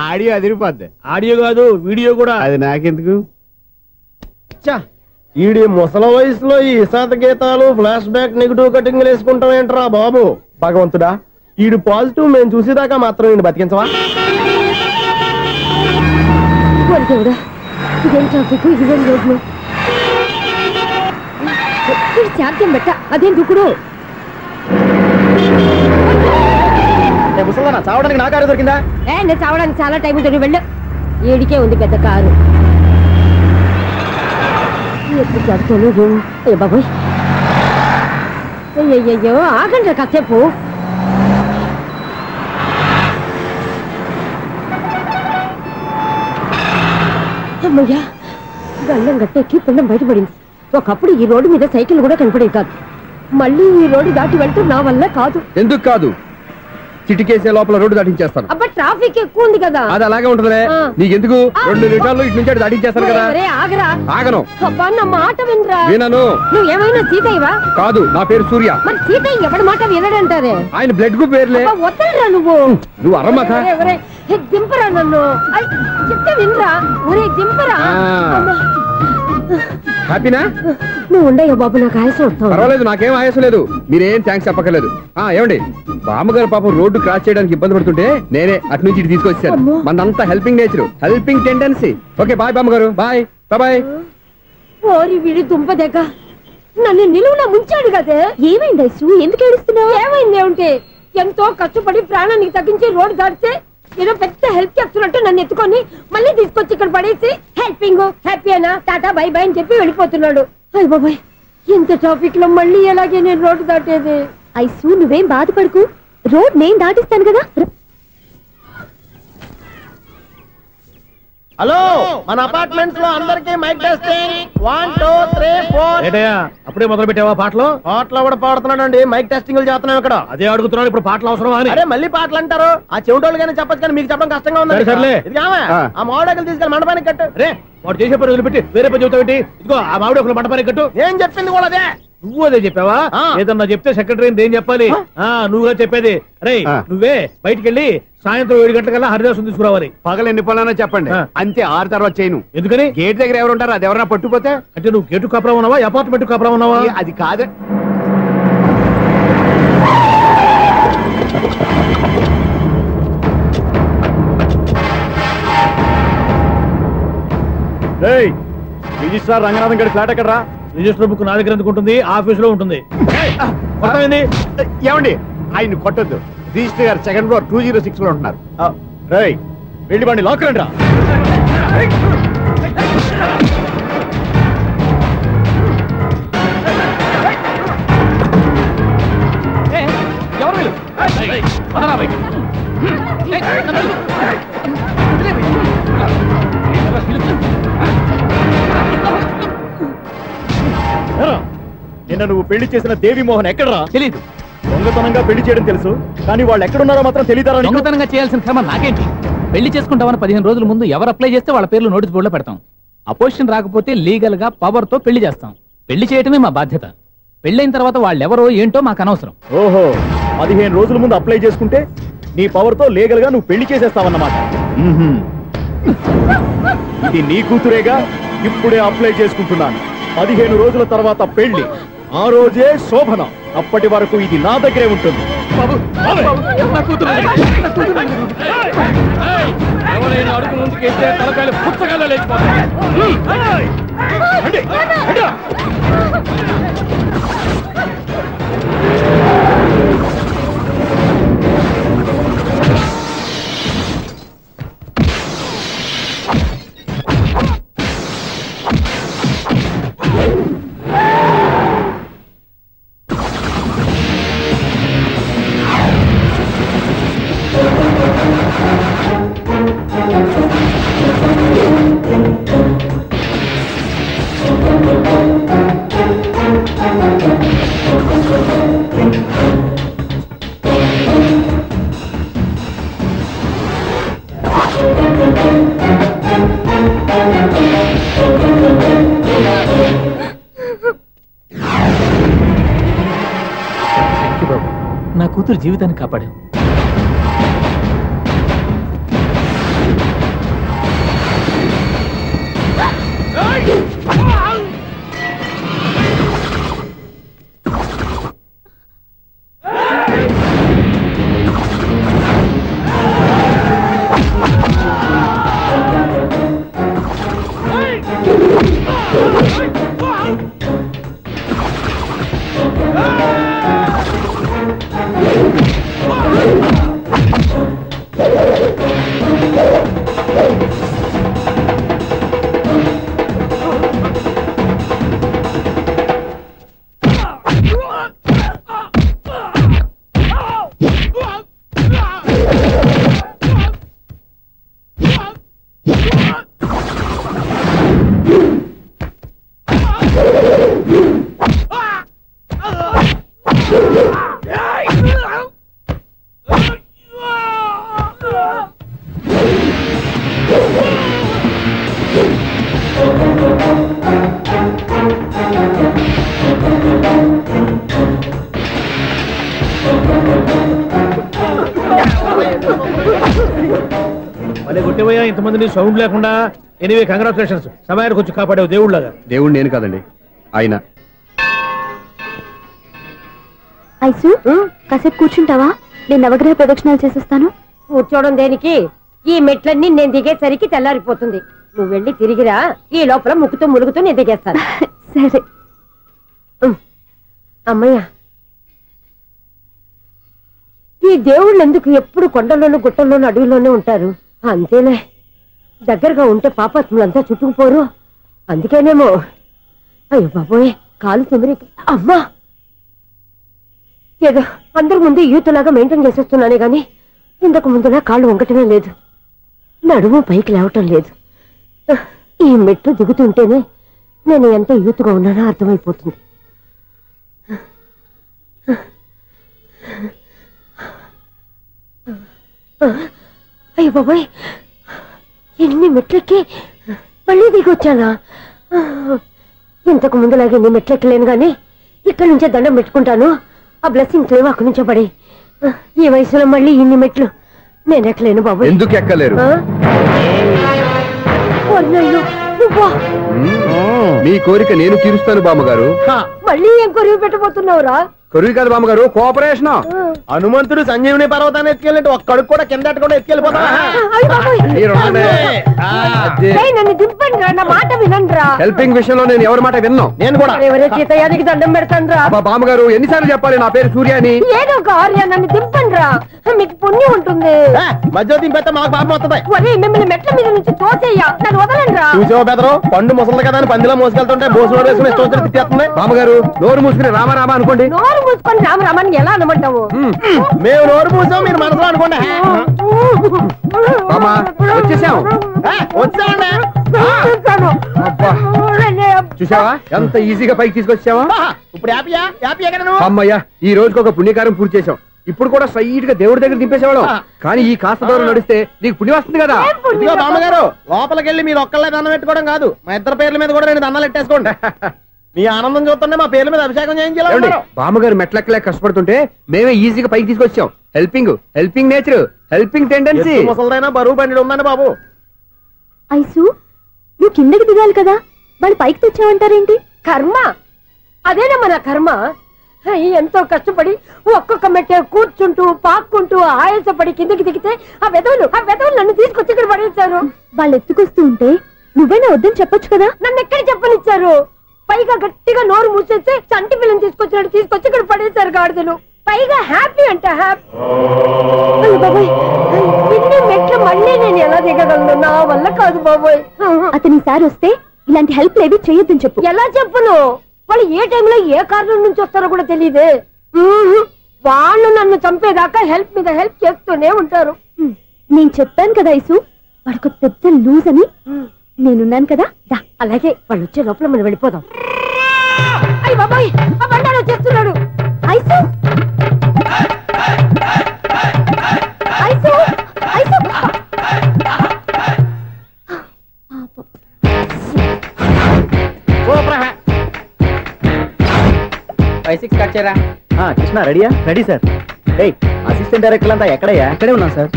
ఆడియో అదిరిపోద్ది. ఆడియో కాదు, వీడియో కూడా. అది నాకెందుకు? ఈడి ముసల వయసులో ఈ ఇసాత గీతాలు, ఫ్లాష్ బ్యాక్, నెగిటివ్ కటింగ్ వేసుకుంటాం ఏంట్రా బాబు? భగవంతుడా, ఈడు పాజిటివ్ మేము చూసేదాకా మాత్రం ఈయన బతికించవా? ఇదేం ట్రాఫిక్, ఇదేం రోడ్లు, శాంతం బెట్ట, అదేం దుక్కుడు. ముసలనా చావడానికి నా కారు దొరికిందా? నేను చావడానికి చాలా టైం ఉంటుంది, వెళ్ళు. ఏడికే ఉంది పెద్ద కారు. ఎప్పుడు చదువుతాను బాబోయ్. అయ్యయ్యో, ఆగండి కాసేపు. అమ్మయ్యా, గల్లం గట్టెక్కి పిండం బయటపడింది. ఒకప్పుడు ఈ రోడ్డు మీద సైకిల్ కూడా కనపడేది కాదు. మళ్ళీ ఈ రోడ్డు దాటి వెళ్తూ నా వల్ల కాదు. ఎందుకు కాదు? చిటికేసే లోపల రోడ్డు దాటించేస్తాను. అబ్బా, ట్రాఫిక్ ఎక్కువ ఉంది కదా. అది అలాగే ఉంటదిలే. నీకెందుకు? 2 నిమిషాల్లో ఇటు నుంచి దాటించేస్తాను కదా. ఆగరా. ఆగను. అబ్బా, నా మాట వినరా. వినను. నువ్వు ఏమైనా సీతయ్యవా? కాదు, నా పేరు సూర్య. మరి సీతయ్య ఎవరి మాట వినడంటారే? ఆయన బ్లడ్ గ్రూప్ పేర్లే. వద్దరా నువ్వు. నువ్వు అరమ్మక. దింపరా నన్ను. చెప్తే వినరా. ఒరే దింపరా. హ్యాపీనా? నువ్వు ఉండయ్యా బాబు, నాకు ఆయాసం వస్తావు. పర్వాలేదు, నాకేం ఆయాసం లేదు. మీరేం థ్యాంక్స్ చెప్పక్కర్లేదు. ఏమండి, బామ్మగారు పాపం రోడ్డు క్రాస్ చేయడానికి ఇబ్బంది పడుతుంటే నేనే అటు నుంచి ఇటు తీసుకొచ్చాను. మనంతా helping nature, helping tendency. Okay, bye బామ్మగారు. Bye bye. ఓరి వీడి దుంపదగ్గ, నన్ను నిలువున ముంచాడు కదే. ఏమైంది ఐసు? ఎందుకు ఏడుస్తున్నావు? ఏమైంది ఏమిటి? ఎంతో కష్టపడి ప్రాణానికి తగ్గించి రోడ్డు దాటితే ఏదో పెద్ద హెల్ప్ చేస్తున్నట్టు నన్ను ఎత్తుకొని మళ్ళీ తీసుకొచ్చి ఇక్కడ పడేసి హెల్పింగ్ హ్యాపీ అయినా టాటా బై బై అని చెప్పి వెళ్ళిపోతున్నాడు. అయ్య బాబాయ్, ఎంత ట్రాఫిక్ లో మళ్ళీ ఎలాగే నేను రోడ్డు దాటేది? ఐసు, నువ్వేం బాధపడకు, రోడ్ నేను దాటిస్తాను కదా. హలో, మన అపార్ట్మెంట్స్ లో అందరికి మైక్ టెస్టింగ్. 1 2 3 4. ఏంటయ్యా అప్పుడే మొదలు పెట్టావా పాటలు? పాటలు కూడా పాడుతున్నాడు అండి. మైక్ టెస్టింగ్ చేస్తున్నాం ఇక్కడ. అదే అడుగుతున్నాడు, ఇప్పుడు పాటలు అవసరమా అని. అరే, మళ్ళీ పాటలు అంటారు. ఆ చెవిటోళ్ళు కానీ చెప్పచ్చు, కానీ మీకు చెప్పడం కష్టంగా ఉంది. సర్లే, ఆ మామిడాకులు తీసుకెళ్ళి మండపానికి కట్టు. రే, వాడు చేసే పని వదిలిపెట్టి వేరే పని చెబుతావు ఏంటి? ఇదిగో ఆ మామిడి ఒకరు మంటపానికి కట్టు. ఏం చెప్పింది కూడా అదే. నువ్వు అదే చెప్పావా? ఏదన్నా చెప్తే సెక్రటరీ ఏం చెప్పాలి? నువ్వుగా చెప్పేది. రే, నువ్వే బయటికి వెళ్ళి సాయంత్రం 7 గంటలకల్లా హరిదాసం తీసుకురావాలి. పగలు ఎన్ని పనులన్నా చెప్పండి, అంతే. 6 తర్వాత చేయను. ఎందుకని? గేట్ దగ్గర ఎవరు ఉంటారు? అది ఎవరన్నా పట్టుకుపోతే. అంటే నువ్వు గేటు కాపరా ఉన్నావా, అపార్ట్మెంట్ కాపరా ఉన్నావా? అది కాదు. రిజిస్ట్రార్ రంగనాథన్ గారి ఫ్లాట్ ఎక్కడరా? రిజిస్టర్ బుక్ నా దగ్గర ఎందుకు ఉంటుంది? ఆఫీస్ లో ఉంటుంది. ఏమండి, ఆయన కొట్టద్దు. రిజిస్టర్ గారు 2nd floor 206 లో ఉంటున్నారు. వెళ్ళి వాడిని లాక్ రండి రా. నిన్న నువ్వు పెళ్లి చేసిన దేవిమోహన్ ఎక్కడరా? తెలీదు. దొంగతనంగా పెళ్లి చేయడం తెలుసు, కానీ వాళ్ళు ఎక్కడున్నారో మాత్రం తెలియదారా? దొంగతనంగా చేయాల్సిన క్రమం నాకేంటి? పెళ్లి చేసుకుంటామని 15 రోజుల ముందు ఎవరు అప్లై చేస్తే వాళ్ళ పేర్లు నోటీస్ బోర్డులో పెడతాం. అపోజిషన్ రాకపోతే లీగల్ గా పవర్ తో పెళ్లి చేస్తాం. పెళ్లి చేయటమే మా బాధ్యత. పెళ్ళైన తర్వాత వాళ్ళెవరో ఏంటో మాకు అనవసరం. ఓహో, 15 రోజుల ముందు అప్లై చేసుకుంటే నీ పవర్ తో లీగల్ గా నువ్వు పెళ్లి చేసేస్తావన్నమాట. ఇది నీ కూతురేగా? ఇప్పుడే అప్లై చేసుకుంటున్నాను. 15 రోజుల తర్వాత పెళ్లి. ఆ రోజే శోభన. అప్పటి వరకు ఇది నా దగ్గరే ఉంటుంది. ఎవరైనా అడుగు ముందుకెళ్తే తలకాయలు పుస్తకాల్లో లేచిపోతాయి. నా కూతురు జీవితాన్ని కాపాడావు. కొట్టేవయ్యా ఇంతమందిని సౌండ్ లేకుండా. Anyway congratulations. సమయానికి వచ్చి కాపాడావు దేవుళ్ళగా. దేవుడు నేను కాదండి, ఆయన. ఐసు కాసేపు కూర్చుంటావా? నేను నవగ్రహ ప్రదక్షిణాలు చేసేస్తాను. కూర్చోవడం దేనికి? ఈ మెట్లన్నీ నేను దిగేసరికి తెల్లారిపోతుంది. నువ్వు వెళ్ళి తిరిగిరా, ఈ లోపల ముక్కుతూ ములుగుతూ నేను దిగేస్తాను. సరే అమ్మయ్య. ఈ దేవుళ్ళు ఎందుకు ఎప్పుడు కొండల్లోనూ గుట్టల్లోనూ అడవిలోనే ఉంటారు? అంతేలే, దగ్గరగా ఉంటే పాపాత్ములంతా చుట్టుకుపోరు. అందుకేనేమో. అయ్యో బాబోయ్, కాలు తిమిరి. అమ్మా, ఏదో అందరి ముందు యూత్లాగా మెయింటైన్ చేసేస్తున్నానే గాని ఇంతకు ముందులా కాళ్ళు వంకటమే లేదు, నడుము పైకి లేవటం లేదు. ఈ మెట్లు దిగుతుంటేనే నేను ఎంత యూత్గా ఉన్నానో అర్థమైపోతుంది. అయ్యో బాబాయ్, ఎన్ని మెట్లెక్కి మళ్ళీ దిగొచ్చానా? ఇంతకు ముందులాగే ఎన్ని మెట్లెక్కలేను గాని ఇక్కడి నుంచే దండం పెట్టుకుంటాను. ఆ బ్లెస్సింగ్స్ లేవు అక్కడి నుంచో పడి. ఈ వయసులో మళ్ళీ ఇన్ని మెట్లు నేను ఎక్కలేను బాబు. ఎందుకు ఎక్కలేరు? మీ కోరిక నేను తీరుస్తాను బామ్మగారు. మళ్ళీ ఏం కొరివి పెట్టబోతున్నావురా? కొరివి కాదు బామ్మగారు, కోఆపరేషన్. హనుమంతుడు సంజీవుని పర్వతాన్ని ఎత్తుకెళ్ళి ఒక్కడికి కూడా కింద ఎట్టకుండా ఎత్తుకెళ్ళిపోతా. నన్ను దింపండి రా, నా మాట వినండిరా. హెల్పింగ్ విషయంలో నేను ఎవరి మాట విన్నాను. నేను కూడా ఎవరే సీతయ్యానికి దండం పెడతాను రా. బామ్మగారు ఎన్నిసార్లు చెప్పాలి నా పేరు సూర్యాని? ఏదో ఒక ఆర్య, నన్ను దింపండి రా, మీకు పుణ్యం ఉంటుంది. మధ్య దింపేస్తే మాకు పాపం వస్తుంది. ఒరే, మిమ్మల్ని మెట్ల మీద నుంచి తోసేయ్యా, నన్ను వదలండి రా. చూసావా బెదరు, పండు ముసలి కదా అని పందిలో మోసుకెళ్తుంటే బోసు వేసుకుని ఇష్టం తిట్టేస్తుంది. బామ్మగారు నోరు మూసుకుని రామారామా అనుకోండి. నోరు మూసుకొని రామరామాన్ని ఎలా అనమంటావు? మేము నోరు మూసాం, మీరు మనసులో అనుకోండి. వచ్చేసాం. వచ్చామండి. చూసావా ఎంత ఈజీగా పైకి తీసుకొచ్చావా? ఇప్పుడు అమ్మయ్యా, ఈ రోజుకి ఒక పుణ్యకారం పూర్తి చేసాం. ఇప్పుడు కూడా స్ట్రైట్ గా దేవుడి దగ్గర దింపేసేవాళ్ళం. కానీ ఈ కాస్త దూరం నడిస్తే నీకు పుణ్యం వస్తుంది కదా. బామ్మగారు, లోపలికి వెళ్ళి మీరు ఒక్కళ్ళే దండం పెట్టుకోవడం కాదు, మా ఇద్దరు పేర్ల మీద కూడా నేను దండాలు ఎట్టేసుకోండి. మీ ఆనందం చూస్తుంటే మా పేర్ల మీద అభిషేకం చేయించాలి. బామ్మగారు మెట్లెక్కలే కష్టపడుతుంటే మేమే ఈజీగా పైకి తీసుకొచ్చాం. Helping nature, helping tendency. ముసలిదైనా బరువు బండి ఉందండి బాబు. ఐసు, నువ్వు కిందకి దిగాలి కదా, వాళ్ళు పైకి తెచ్చావంటారేంటి? కర్మ, అదేనా మన కర్మ. ఎంతో కష్టపడి ఒక్కొక్క మెట్టే కూర్చుంటూ పాక్కుంటూ ఆయాసపడి కిందకి దిగితే ఆ వెధవులు నన్ను తీసుకొచ్చి ఇక్కడ పడేశారు. వాళ్ళు ఎత్తుకొస్తూ ఉంటే నువ్వేనా వద్దని చెప్పొచ్చు కదా. నన్ను ఎక్కడ చెప్పనిచ్చారు? పైగా గట్టిగా నోరు మూసేస్తే చంటి పిల్లని తీసుకొచ్చినట్టు తీసుకొచ్చి ఇక్కడ పడేశారు గాడిదలు. పైగా హ్యాపీ అంటే హ్యాపీ. బాబోయ్, ఇన్ని మెట్లు మళ్ళీ నేను ఎలా దిగగలను? నా వల్ల కాదు బాబోయ్. అతని సారి వస్తే ఇలాంటి హెల్ప్ లేవి చేయొద్దని చెప్పు. ఎలా చెప్పును? వాళ్ళు ఏ టైంలో ఏ కారణం నుంచి వస్తారో కూడా తెలియదే. వాళ్ళు నన్ను చంపేదాకా హెల్ప్ మీద హెల్ప్ చేస్తూనే ఉంటారు. నేను చెప్పాను కదా ఐసు, వాడికి పెద్ద లూజ్ అని. నేనున్నాను కదా. అలాగే వాళ్ళు వచ్చే లోపల మనం వెళ్ళిపోదాం. అయ్య బాబాయ్, ఆ బండారు వచ్చేస్తున్నాడు. ఐసు ఐసు ఐసు 5-6 కట్ చేయరా. కృష్ణ రెడీయా? Ready sir. అసిస్టెంట్ డైరెక్టర్ అంతా ఎక్కడయ్యా? ఇక్కడే ఉన్నాం సార్.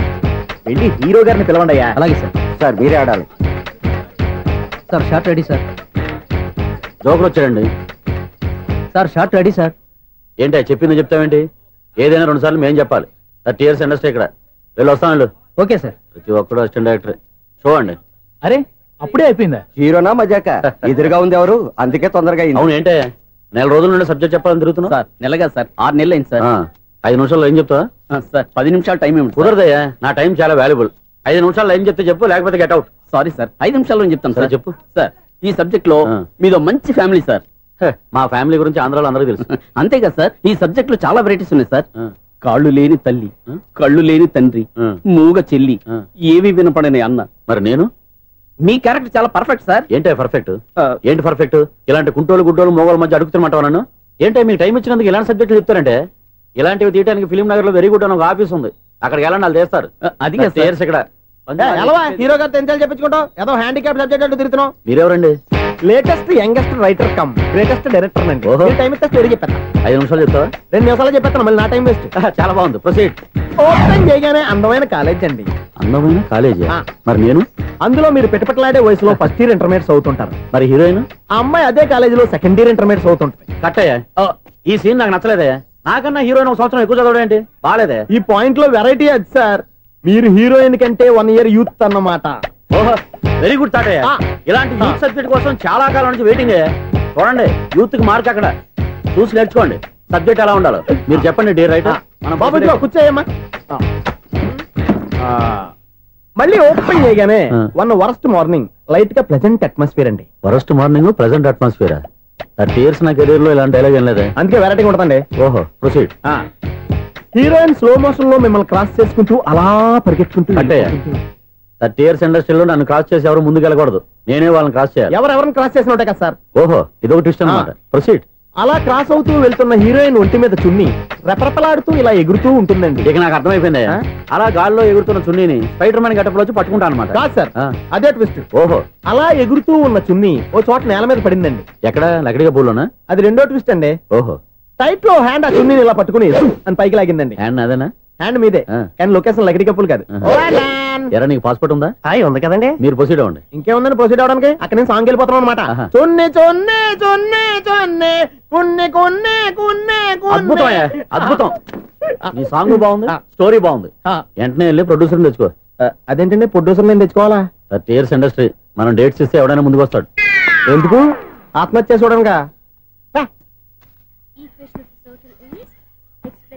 వెళ్ళి హీరో గారిని పిలవండి అయ్యా. అలాగే సార్. సార్ మీరే ఆడాలి సార్. Short ready sir. జోకులు వచ్చాడండి సార్. Short ready sir. ఏంటి చెప్పింది చెప్తావేంటి? ఏదైనా 2 సార్లు మేం చెప్పాలి. 30 years ఇండస్ట్రీ ఇక్కడ. వెళ్ళి వస్తాను. Okay sir. ప్రతి ఒక్కడు అసిస్టెంట్ డైరెక్టర్. చూడండి. అరే అప్పుడే అయిపోయిందా? హీరోనా మజాక? ఎదురుగా ఉంది ఎవరు, అందుకే తొందరగా. అవును, ఏంటే 4 రోజుల నుండి సబ్జెక్ట్ చెప్పాలని తిరుగుతున్నా సార్. నెలగా సార్, 6 నెలలు అయింది సార్. 5 నిమిషాల్లో ఏం చెప్తా సార్? 10 నిమిషాలు టైం ఏమి కుదరదయ్యా. నా టైం చాలా వాల్యుబుల్. 5 నిమిషాల్లో ఏం చెప్తే చెప్పు, లేకపోతే గెట్ అవుట్. సారీ సార్, 5 నిమిషాల్లో చెప్తాను సార్. చెప్పు సార్. ఈ సబ్జెక్ట్ లో మీదో మంచి ఫ్యామిలీ సార్. మా ఫ్యామిలీ గురించి ఆంధ్రాలో అందరికీ తెలుసు. అంతేగా సార్, ఈ సబ్జెక్ట్ లో చాలా వెరైటీస్ ఉన్నాయి సార్. కాళ్ళు లేని తల్లి, కళ్ళు లేని తండ్రి, మూగ చెల్లి, ఏవి వినపడని అన్న. మరి నేను? మీ క్యారెక్టర్ చాలా పర్ఫెక్ట్ సార్. ఏంటే పర్ఫెక్ట్? ఏంటి పర్ఫెక్ట్? ఇలాంటి కుంటోలు గుడ్డోలు మోగోల మధ్య అడుగుతున్నమాట నన్ను. ఏంటంటే మీకు టైం ఇచ్చినందుకు ఇలాంటి సబ్జెక్టులు చెప్తారంటే? ఇలాంటివి తీయడానికి ఫిలిం నగర్ లో వెరీ గుడ్ అని ఒక ఆఫీస్ ఉంది. అక్కడికి వెళ్ళండి, వాళ్ళు చేస్తారు. అది ఇక్కడ హీరో గారు తెంచాలి చెప్పించుకుంటాం. ఏదో హ్యాండిక్యాప్ సబ్జెక్ట్ అంటూ తిరుగుతున్నాం. మీరెవరండి? Latest youngest writer cum greatest director అండి. టైం ఇస్తే స్టోరీ చెప్పేస్తా. 5 నిమిషాలు చెప్తావా? 2 నిమిషాలు చెప్పేస్తాను, మళ్ళీ నా టైం వేస్ట్. చాలా బాగుంది, ప్రొసీడ్. ఓపెన్ చేయగానే అందమైన కాలేజ్ అండి. అందమైన కాలేజీ? మరి నేను? అందులో మీరు పెట్టుపట్లాడే వయసులో ఫస్ట్ ఇయర్ ఇంటర్మీడియట్స్ అవుతుంటారు. మరి హీరోయిన్? ఆ అమ్మాయి అదే కాలేజీలో సెకండ్ ఇయర్ ఇంటర్మీడియట్స్ అవుతుంటది. కట్టయ్యా, ఈ సీన్ నాకు నచ్చలేదయ్యా. నాకన్నా హీరోయిన్ 1 సంవత్సరం ఎక్కువ చదవడం ఏంటి? బాగాలేదే. ఈ పాయింట్ లో వెరైటీ అది సార్. మీరు హీరోయిన్ కంటే 1 year యూత్ అన్నమాట. ఓహో, వెరీ గుడ్ థాట్ అయ్యా. ఇలాంటి యూత్ సబ్జెక్ట్ కోసం చాలా కాలం నుంచి వెయిటింగ్. చూడండి, యూత్ కి మార్క్ అక్కడ. చూసి నేర్చుకోండి సబ్జెక్ట్ ఎలా ఉండాలో. మీరు చెప్పండి డే రైటర్. బాబు కూర్చోయమ్మా. మళ్ళీ ఓపెన్ చేయగానే వన్ వరస్ట్ మార్నింగ్, లైట్ గా ప్లెజెంట్ అట్మాస్ఫియర్ అండి. Worst morning, pleasant atmosphere. 30 years నా కెరీర్ లో ఇలాంటి డైలాగ్ ఏం లేదా? అందుకే వెరైటీ ఉంటుందండి. ఓహో, ప్రొసీడ్. హీరోయిన్ స్లో మోషన్ లో మిమ్మల్ని క్రాస్ చేసుకుంటూ అలా పరిగెత్తుకుంటూ అంటే 30 years ఇండస్ట్రీలో నన్ను క్రాస్ చేసి ఎవరు ముందుకు వెళ్ళకూడదు, నేనే వాళ్ళని క్రాస్ చేయాలి. ఎవరెవరిని క్రాస్ చేసిన ఉంటాయి కదా సార్. ఓహో, ఇదొక ట్విస్ట్ అన్నమాట. ప్రొసీడ్. అలా క్రాస్ అవుతూ వెళ్తున్న హీరోయిన్ ఒంటి మీద చున్ని రెపరెపలాడుతూ ఇలా ఎగురుతూ ఉంటుందండి. ఇక నాకు అర్థమైపోయింది. అలా గాల్లో ఎగురుతున్న చున్నీని స్పైడర్ మ్యాన్ గెటప్ లో వచ్చి పట్టుకుంటాను అనమాట. కాదు సార్, అదే ట్విస్ట్. ఓహో, అలా ఎగురుతూ ఉన్న చున్ని ఓ చోట నేల మీద పడిందండి. ఎక్కడ? లకడిగా బోల్లోనా? అది రెండో ట్విస్ట్ అండి. ఓహో, టైట్ లో హ్యాండ్ ఆ చున్నీని ఇలా పట్టుకుని అని పైకి లాగిందండి. హ్యాండ్ అదేనా? హ్యాండ్ మీదే, కానీ లొకేషన్ లకడి కప్పులు కాదు. ఎరా, నీకు పాస్పోర్ట్ ఉందా? ఉంది కదండి. మీరు ప్రొసీడ్ అవ్వండి. ఇంకేముందని ప్రొసీడ్ అవడానికి? అక్కడ నేను సాంగ్ వెళ్ళిపోతున్నాం అనమాట. చున్ని చున్ని చున్ని చున్ని కున్ని కున్ని కున్ని. అద్భుతం, అద్భుతం. నీ సాంగ్ బాగుంది, స్టోరీ బాగుంది. వెంటనే వెళ్ళి ప్రొడ్యూసర్ తెచ్చుకో. అదేంటండి ప్రొడ్యూసర్ నేను తెచ్చుకోవాలా? 30 years ఇండస్ట్రీ, మనం డేట్స్ ఇస్తే ఎవడైనా ముందుకు వస్తాడు. ఎందుకు? ఆత్మహత్య చూడనుగా.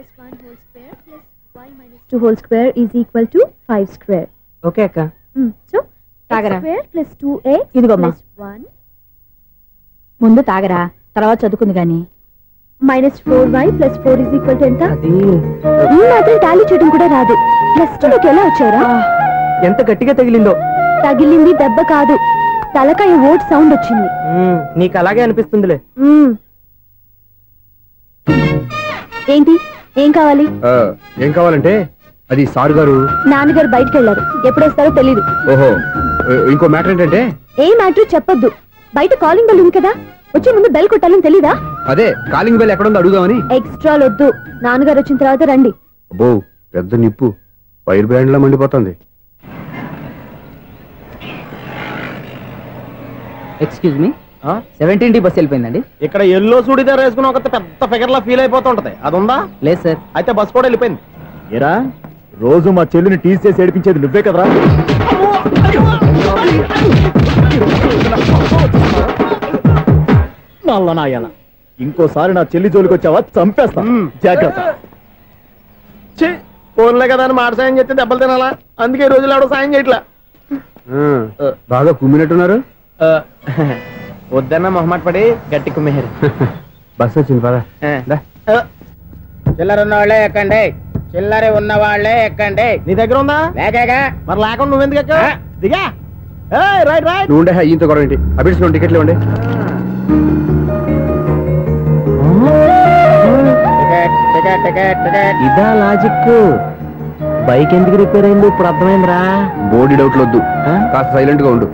X plus 1 whole square is equal to 5 square. Okay అక్క. So తాగరా square plus 2x plus 1. ముందు తాగరా, తర్వాత చదువుకుంది గాని. -4y plus 4 is equal to ఎంత? ఈ మాత్రం టాలీ చేయడం కూడా రాదు. ప్లస్ 2 లోకి ఎలా వచ్చారా? ఎంత గట్టిగా తగిలిందో. తగిలింది దెబ్బ కాదు, తలకాయ ఓట్ సౌండ్ వచ్చింది. నీకు అలాగే అనిపిస్తుందిలే. ఏంటి, ఏం కావాలి? ఏం కావాలంటే అది సారు గారు, నాన్నగారు బయటకు వెళ్ళారు, ఎప్పుడొస్తారో తెలీదు. ఓహో, ఇంకో మ్యాటర్ ఏంటంటే. ఏ మ్యాటర్ చెప్పొద్దు, బయట కాలింగ్ బెల్ ఉంది కదా, వచ్చే ముందు బెల్ కొట్టాలని తెలీదా? అదే కాలింగ్ బెల్ ఎక్కడుందో అడుగుదామని. ఎక్స్ట్రా వద్దు, నాన్నగారు వచ్చిన తర్వాత రండి. అబ్బో, పెద్ద నిప్పు ఫైర్ బ్రాండ్ లా మండిపోతుంది. ఎక్స్క్యూజ్ మీ, 17D బస్ వెళ్ళిపోయిందండి. ఇక్కడ ఎల్లో చూడిదార్ వేసుకుని ఒక పెద్ద ఫిగర్ లా ఫీల్ అయిపోతుంటది, అది ఉందా? లేదు సార్. అయితే బస్ కూడా వెళ్ళిపోయింది. ఏరా రోజు మా చెల్లిని టీస్ చేసి ఏడిపించేది నువ్వే కదరా? నాయన ఇంకోసారి నా చెల్లి జోలికి వచ్చావా చంపేస్తా, జాగ్రత్త. ఫోన్లే కదా అని మాట సాయం చేస్తే దెబ్బలు తినాలా, అందుకే ఈ రోజులు ఎవడో సాయం చేయట్లా. బాగా కుమ్మినట్టున్నారు. వద్దన్న మొహమాట పడి గట్టి కుమ్మేరు. బస్ వచ్చింది పద. చిల్లర ఉన్న వాళ్ళే ఎక్కండి, చిల్లర ఉన్న వాళ్ళే ఎక్కండి. నీ దగ్గర ఉందా? లేకగా మరి లేకుండా నువ్వెందుకు ఎక్కావు? దిగా. Right right. నువ్వు ఉండే ఈయంతో గొడవ ఏంటి? అభిడ్స్లో టికెట్లు ఇవ్వండి. ఇదా లాజిక్. బైక్ ఎందుకు రిపేర్ అయింది ఇప్పుడు అర్థమైందిరా. బోడీ డౌట్లు వద్దు, కాస్త సైలెంట్ గా ఉండు.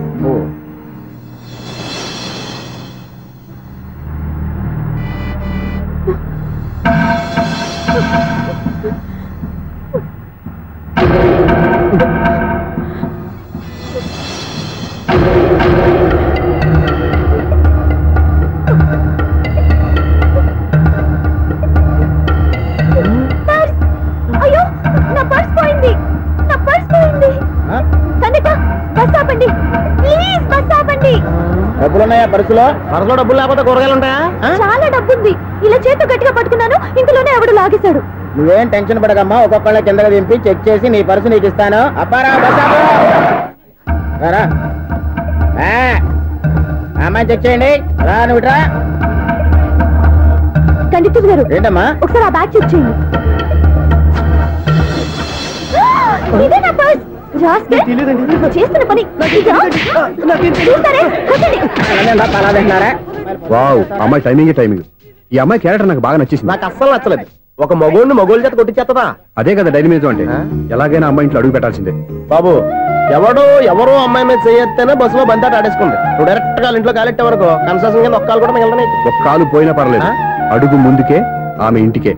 అయ్యో నా పర్స్ పోయింది, నా పర్స్ పోయింది. కనిత బస్ ఆపండి ప్లీజ్, బస్ ఆపండి. డబ్బులున్నాయా పర్సులో? పర్సులో డబ్బులు లేకపోతే కూరగాయలు ఉంటాయా? చాలా డబ్బుంది, ఇలా చేతితో గట్టిగా పట్టుకున్నాను, ఇంతలోనే ఎవడు లాగేశాడు. నువ్వేం టెన్షన్ పడకమ్మా, ఒక్కొక్కళ్ళ కిందగా దింపి చెక్ చేసి నీ పర్సు నీకు ఇస్తాను. అబ్బారా బస్ ఆపు. రారా అమ్మాయి చెక్ చేయండి. రా నువ్వు రా. కండితులు గారు ఏంటమ్మా? ఒకసారి ఆ బ్యాగ్ చెక్ చేయండి. ఇదే నా పర్స్. చేస్తున్న పని చూస్తారే. వావ్, అమ్మాయి టైమింగ్ టైమింగ్. ఈ అమ్మాయి క్యారెక్టర్ నాకు బాగా నచ్చేసింది. నాకు అస్సలు నచ్చలేదు. ఒక మగోడిని మగోళ్ళ చేత కొట్టించేస్తుందా? అదే కదా డైనమిజం అంటే. ఎలాగైనా అమ్మాయి ఇంట్లో అడుగు పెట్టాల్సిందే. బాబు ఎవరో అమ్మాయి మీద చేయొత్తేనే బస్సులో బంతాట ఆడేసుకుంది. నువ్వు డైరెక్ట్ గా ఇంట్లో కాలెట్టే వరకు కన్సెషన్ కింద ఒక్కలు కూడా మిగలనే. ఒక కాలు పోయినా పర్లేదు, అడుగు ముందుకే ఆమె ఇంటికే.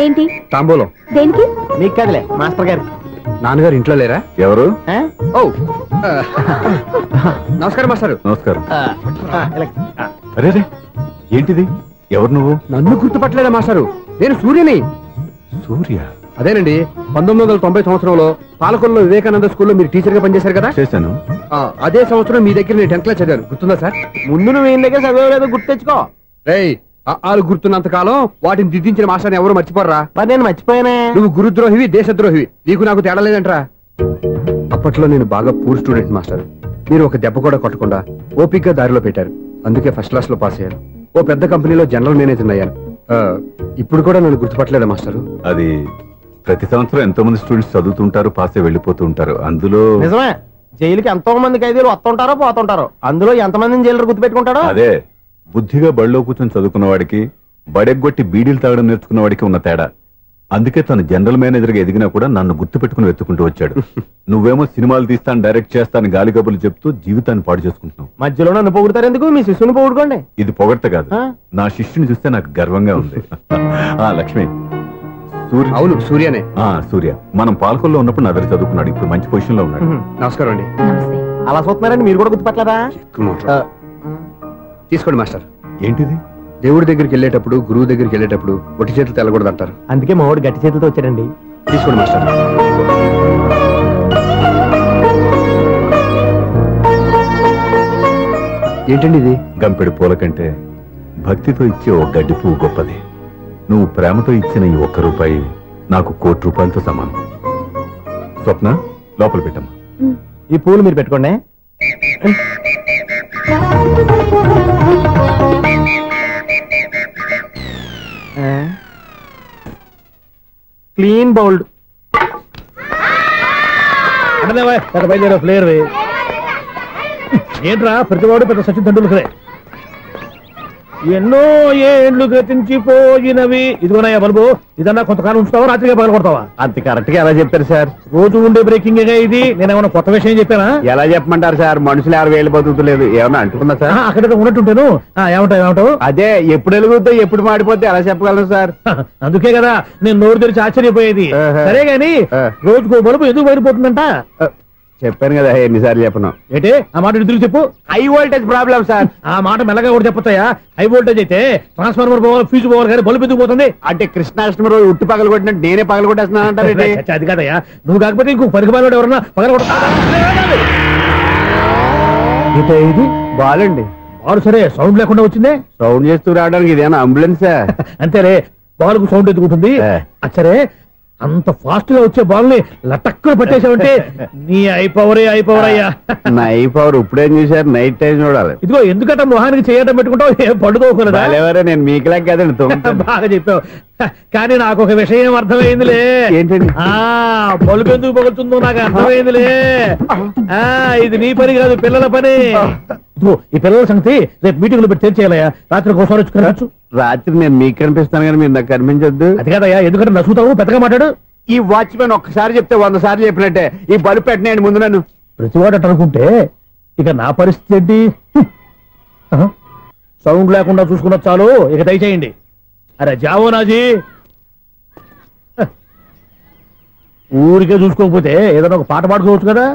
ఏంటి తాంబూలం దేనికి? నీకు కదలే మాస్టర్ గారు. నాన్నగారు ఇంట్లో లేరా? ఎవరు? ఓ నమస్కారం మాస్టారు. నమస్కారం. అరే ఏంటిది? ఎవరు నువ్వు? నన్ను గుర్తుపట్టలేదా మాస్టారు? నేను సూర్యని. సూర్య? అదేనండి, 1990 సంవత్సరంలో పాలకొల్లో వివేకానంద స్కూల్లో మీరు టీచర్ గా పనిచేశారు కదా? చేశాను. అదే సంవత్సరం మీ దగ్గర నేను 10th క్లాస్ చదివాను, గుర్తుందా సార్? ముందు నువ్వు ఈయన దగ్గర చదివేలేదు, గుర్తు తెచ్చుకో. రేయ్, ఆలు గుర్తున్నంత కాలం వాటిని దిద్దించిన మాస్టర్ని ఎవరు మర్చిపోర్రా? మరి నేను మర్చిపోయానే. నువ్వు గురుద్రోహివి, దేశద్రోహివి, నీకు నాకు తేడా లేదంట్రా. అప్పట్లో నేను బాగా పూర్ స్టూడెంట్ మాస్టర్. మీరు ఒక దెబ్బ కూడా కొట్టకుండా ఓపిక్గా దారిలో పెట్టారు, అందుకే ఫస్ట్ క్లాస్ లో పాస్ అయ్యాను. ఓ పెద్ద కంపెనీలో జనరల్ మేనేజర్ అయ్యాను. ఇప్పుడు కూడా నన్ను గుర్తుపట్టలేదా మాస్టర్? అది ప్రతి సంవత్సరం ఎంతో మంది స్టూడెంట్స్ చదువుతుంటారు, పాస్ అయి వెళ్ళిపోతూ ఉంటారు. అందులో నిజమే, జైలుకి ఎంతో మంది ఖైదీలు వస్తుంటారో పోతుంటారో, అందులో ఎంతమందిని జైలు గుర్తుపెట్టుకుంటాడో. అదే బుద్ధిగా బడిలో కూర్చొని చదువుకున్న వాడికి, బడెగ్గొట్టి బీడీలు తాగడం నేర్చుకున్న వాడికి ఉన్న తేడా. అందుకే తను జనరల్ మేనేజర్ గా ఎదిగినా కూడా నన్ను గుర్తు పెట్టుకుని వెతుకుంటూ వచ్చాడు. నువ్వేమో సినిమాలు తీస్తాను, డైరెక్ట్ చేస్తాను గాలి కబుర్లు చెప్తూ జీవితాన్ని పాడు చేసుకుంటున్నావు. మధ్యలో నన్ను పొగుడతారు ఎందుకు? మీ శిష్యుని పొగుడుకోండి. ఇది పొగడ్త కాదు, నా శిష్యుని చూస్తే నాకు గర్వంగా ఉంది. లక్ష్మి, సూర్య. అవును, సూర్యనే. సూర్య మనం పాలకొల్లో ఉన్నప్పుడు నా దగ్గర చదువుకున్నాడు, ఇప్పుడు మంచి పొజిషన్ లో ఉన్నాడు. నమస్కారం అండి. అలా చూస్తున్నారండి, మీరు కూడా గుర్తుపట్టలేదా? తీసుకోండి మాస్టర్. ఏంటిది? దేవుడి దగ్గరికి వెళ్ళేటప్పుడు, గురువు దగ్గరికి వెళ్ళేటప్పుడు ఒట్టి చేతులు తెల్లకూడదు అంటారు, అందుకే మా వాడు గట్టి చేతులతో వచ్చాడండి. తీసుకోండి మాస్టర్. ఏంటండి ఇది? గంపెడు పూల కంటే భక్తితో ఇచ్చే ఒక గడ్డి పువ్వు గొప్పది. నువ్వు ప్రేమతో ఇచ్చిన ఈ 1 రూపాయి నాకు 1 కోటి రూపాయలతో సమానం. స్వప్న, లోపల పెట్టమ్మా. ఈ పూలు మీరు పెట్టుకోండి. Clean bowled. బయలుదేరా ప్లేయర్. ఏంట్రా ప్రతివాడు పెద్ద సచిన్ తెండూల్కరే. ఎన్నో ఏళ్ళు గతించిపోయినవి. ఇదిగోనయ్యా బల్బు, ఇదన్నా కొంతకాలం ఉంచుతావా, రాత్రిగా పగల కొడతావా? అంత కరెక్ట్ గా ఎలా చెప్పారు సార్? రోజు ఉండే బ్రేకింగ్ ఇది. నేనేమన్నా కొత్త విషయం చెప్పానా? ఎలా చెప్పమంటారు సార్? మనుషులు 60 వేలు బతుకుతలేదు, ఏమన్నా అంటున్నా సార్? అక్కడ ఉన్నట్టుంటాను. ఏమంటావు? అదే ఎప్పుడు వెలుగుతో ఎప్పుడు మాడిపోతే ఎలా చెప్పగలను సార్? అందుకే కదా నేను నోరు తెరిచి ఆశ్చర్యపోయేది. సరే గాని రోజుకో బల్బు ఎందుకు బయటపోతుందంట? చెప్పాను కదా ఎన్నిసార్లు చెప్పను. ఏంటి ఆ మాట ఎదురు చెప్పు. High voltage problem sir. ఆ మాట మెల్లగా కూడా చెప్పొస్తాయా? హై వోల్టేజ్ అయితే ట్రాన్స్ఫార్మర్ పోవాలి, ఫ్యూజ్ పోవాలి, కానీ బల్బు ఎందుకు పోతుంది? అంటే కృష్ణాష్టమి రోజు ఉట్టి పగలు కొట్టినట్టు నేనే పగలు కొట్టేస్తున్నాను అంటారు. అది కాదయ్యా, నువ్వు కాకపోతే ఇంకో పనికి బాగా ఎవరన్నా పగల కొడతా. ఇది బాలండి. బాలు సరే, సౌండ్ లేకుండా వచ్చిందే. సౌండ్ చేస్తూ రావడానికి ఇదేనా అంబులెన్సా? అంతేలే, బాలుకు సౌండ్ ఎదుగుతుంది. సరే, అంత ఫాస్ట్ గా వచ్చే బాల్ ని లటక్కులు పట్టేసావంటే నీ అయిపోవరే అయ్యా. నా అయిపోవరు ఇప్పుడేం చూసారు? నైట్ టైం చూడాలి. ఇదిగో ఎందుకంటే మొహానికి చేయడం పెట్టుకుంటావు, ఏం పడుకోకూడదా? నేను మీకులాగా కదండి. బాగా చెప్పావు. కానీ నాకు ఒక విషయం అర్థమైందిలే. ఏంటండి? బల్బు ఎందుకు పగులుతుందో నాకు అర్థమైందిలే. ఇది నీ పని కాదు, పిల్లల పని. ఇదిగో ఈ పిల్లల సంగతి రేపు మీటింగ్ లో పెట్టి తెలిసేయాలయ్యా. రాత్రి ఒకసారి వచ్చి రాత్రి నేను మీకు కనిపిస్తాను కానీ మీరు నాకు కనిపించొద్దు. అది కాదయ్యా, ఎందుకంటే నచ్చుతావు, పెద్దగా మాట్లాడు. ఈ వాచ్మెన్ ఒక్కసారి చెప్తే 100 సార్లు చెప్పినట్టే. ఈ బల్బు పెట్టినాయండి ముందు నన్ను. ప్రతివాడు అనుకుంటే ఇక నా పరిస్థితి ఏంటి? సౌండ్ లేకుండా చూసుకున్న చాలు, ఇక దయచేయండి. అరే జావో నాజీ, ఊరికే చూసుకోకపోతే ఏదైనా ఒక పాట పాడుకోవచ్చు కదా.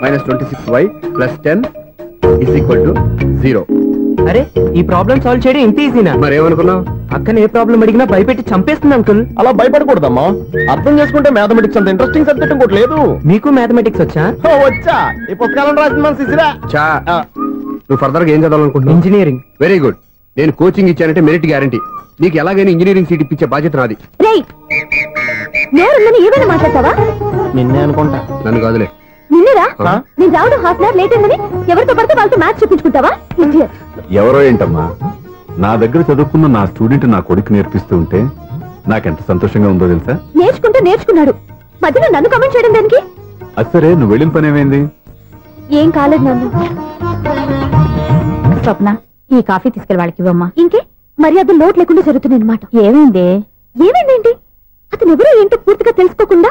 -26y + 10 = 0. అరే ఈ ప్రాబ్లం సాల్వ్ చేయడం ఇంత ఈజీనా? మరేమనుకున్నావు? అక్కనే ఏ ప్రాబ్లం అడిగినా భయపెట్టి చంపేస్తుంది అంకుల్. అలా భయపడకూడదమ్మా. అర్థం చేసుకుంటే మ్యాథమెటిక్స్ అంత ఇంట్రెస్టింగ్ సబ్జెక్ట్ ఇంకోటి లేదు. మీకు మ్యాథమెటిక్స్ వచ్చా? వచ్చా, ఈ పుస్తకాలను రాసిన మన శిశిరా. నువ్వు ఫర్దర్ గా ఏం చదవాలనుకుంటున్నావు? ఇంజనీరింగ్. Very good. నేను కోచింగ్ ఇచ్చానంటే మెరిట్ గ్యారంటీ. నీకు ఎలాగైనా ఇంజనీరింగ్ సీట్ ఇప్పించే బాధ్యత నాది. ఏమైనా మాట్లాడతావా? నిన్నే అనుకుంటా. నన్ను కాదులే. నిన్నరా నేను రావడం హాఫ్ అన్ అవర్ లేట్ అయిందని ఎవరితో పడితే వాళ్ళతో మ్యాచ్ చూపించుకుంటావా? ఎవరో ఏంటమ్మా, నా దగ్గర చదువుకున్న నా స్టూడెంట్ నా కొడుకు నేర్పిస్తూ ఉంటే నాకెంత సంతోషంగా ఉందో తెలుసా? నేర్చుకుంటే నేర్చుకున్నాడు, మధ్యలో నన్ను కమెంట్ చేయడం దానికి? అది సరే, నువ్వు వెళ్ళిన పని ఏమైంది? ఏం కాలేదు నన్ను. స్వప్న, ఈ కాఫీ తీసుకెళ్ళి వాళ్ళకి ఇవ్వమ్మా. ఇంకే మర్యాద లోటు లేకుండా జరుగుతుంది అనమాట. ఏమైంది? ఏమైందేంటి? అతను ఎవరో ఏంటో పూర్తిగా తెలుసుకోకుండా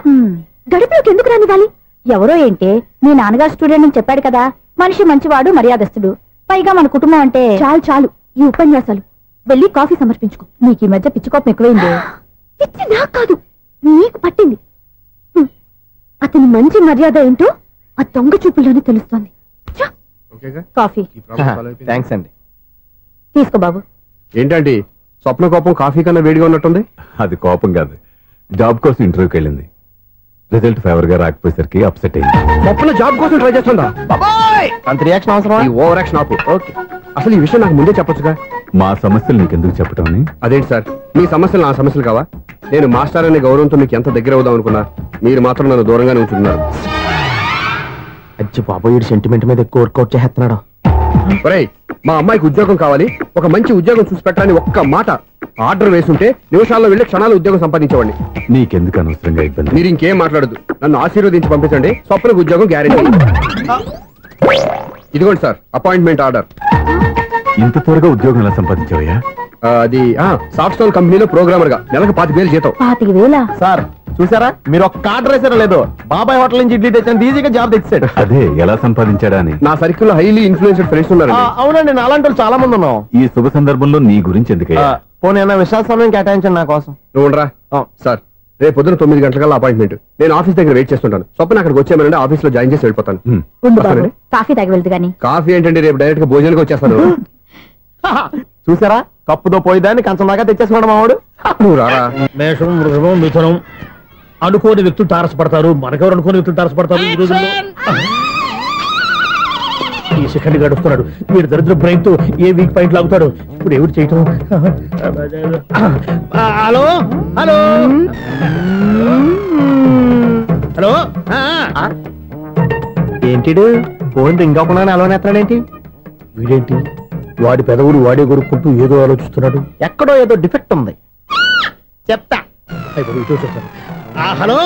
గడపలోకి ఎందుకు రానివ్వాలి? ఎవరో ఏంటి, మీ నాన్నగారు స్టూడెంట్ అని చెప్పాడు కదా. మనిషి మంచివాడు, మర్యాదస్తుడు, పైగా మన కుటుంబం అంటే. చాలు చాలు ఈ ఉపన్యాసాలు, వెళ్ళి కాఫీ సమర్పించుకో. నీకు ఈ మధ్య పిచ్చికోపం ఎక్కువైంది. పిచ్చి నాకు కాదు, నీకు పట్టింది. అతని మంచి మర్యాద ఏంటో ఆ దొంగ చూపుల్లోనే తెలుస్తోంది. కాఫీ థ్యాంక్స్ అండి. తీసుకో బాబు. ఏంటండి స్వప్న కోపం కాఫీ కన్నా వేడిగా ఉన్నట్టుంది? అది కోపం కాదు, జాబ్ కోసం ఇంటర్వ్యూకి వెళ్ళింది. రిజల్ట్ ఫేవర్ గా రాకపోయేసరికి అప్సెట్ అయింది. స్వప్న జాబ్ కోసం ట్రై చేస్తుందా? అంత రియాక్షన్ అవసరం? ఈ ఓవర్ యాక్షన్ ఆపు. ఓకే, అసలు ఈ విషయం నాకు ముందే చెప్పొచ్చుగా. మా సమస్యలు నీకెందుకు చెప్పటం? అదేంటి సార్, మీ సమస్యలు నా సమస్యలు కావా? నేను మాస్టర్ అనే గౌరవంతో మీకు ఎంత దగ్గర అవుదాం అనుకున్నా, మీరు మాత్రం నన్ను దూరంగానే ఉంచుతున్నారు. అచ్చి బాబు, వీడు సెంటిమెంట్ మీద ఎక్కువ వర్కౌట్ చేస్తున్నాడు. ఒరేయ్, మా అమ్మాయికి ఉద్యోగం కావాలి, ఒక మంచి ఉద్యోగం చూసి పెట్టాలని ఒక్క మాట ఆర్డర్ వేసుంటే నిమిషాల్లో వెళ్ళి క్షణాలు ఉద్యోగం సంపాదించేవాడిని. నీకెందుకు అనవసరంగా ఇబ్బంది? మీరు ఇంకేం మాట్లాడదు, నన్ను ఆశీర్వదించి పంపించండి. స్వప్నకు ఉద్యోగం గ్యారెంటీ. ఇదిగోండి సార్ అపాయింట్మెంట్ ఆర్డర్. ఇంత త్వరగా ఉద్యోగం ఎలా సంపాదించావయ్యా? అది సాఫ్ట్వేర్ కంపెనీలో ప్రోగ్రామర్ గా నెలకు 25,000 జీతం. 25,000? సార్ చూసారా, మీరు ఒక్క ఆర్డర్ వేసారా లేదు, బాబాయ్ హోటల్ నుంచి ఇడ్లీ తెచ్చిన ఈజీగా జాబ్ తెచ్చాడు. అదే ఎలా సంపాదించాడా అని. నా సర్కిల్ లో హైలీ ఇన్ఫ్లుయెన్స్డ్ ఫ్రెండ్స్ ఉన్నారు. అవునండి, నా అలాంటి వాళ్ళు చాలా మంది ఉన్నాం. ఈ శుభ సందర్భంలో నీ గురించి ఎందుకయ్యా? పోనీ అన్న విశాల సమయం కేటాయించండి నా కోసం. నువ్వు ఉండరా సార్, రేపు పొద్దున 9 గంటలకల్లా అపాయింట్మెంట్. నేను ఆఫీస్ దగ్గర వెయిట్ చేస్తుంటాను. స్వప్న అక్కడికి వచ్చేయమనండి, ఆఫీస్ లో జాయిన్ చేసి వెళ్ళిపోతాను. కాఫీ తాగి వెళ్తు గానీ. కాఫీ ఏంటండి, రేపు డైరెక్ట్ గా భోజనానికి వచ్చేస్తాను. చూసారా, కప్పుతో పోయిదాన్ని కంచం దాకా తెచ్చేసుకోవడం మావాడు. నువ్వు రారా. మేషం, వృషభం, మిథునం అనుకోని వ్యక్తులు తారసపడతారు. మనకెవరు అనుకోని వ్యక్తులు తారసపడతారు ఈ రోజుల్లో. ఈ సెకండ్ గడుస్తున్నాడు, వీడు దరిద్ర బ్రెయిన్ తో ఏ వీక్ పాయింట్ లాగుతాడు. ఇప్పుడు ఎవరు చేయటం? Hello hello hello. ఏంటిడు ఫోన్ రింగ్ అవ్వకుండా అలవనేస్తాడేంటి? వీడేంటి, వాడి పెదవులు వాడే కొరుక్కుంటూ ఏదో ఆలోచిస్తున్నాడు. ఎక్కడో ఏదో డిఫెక్ట్ ఉంది, చెప్తా. అయిపోయి చెప్తాను. హలో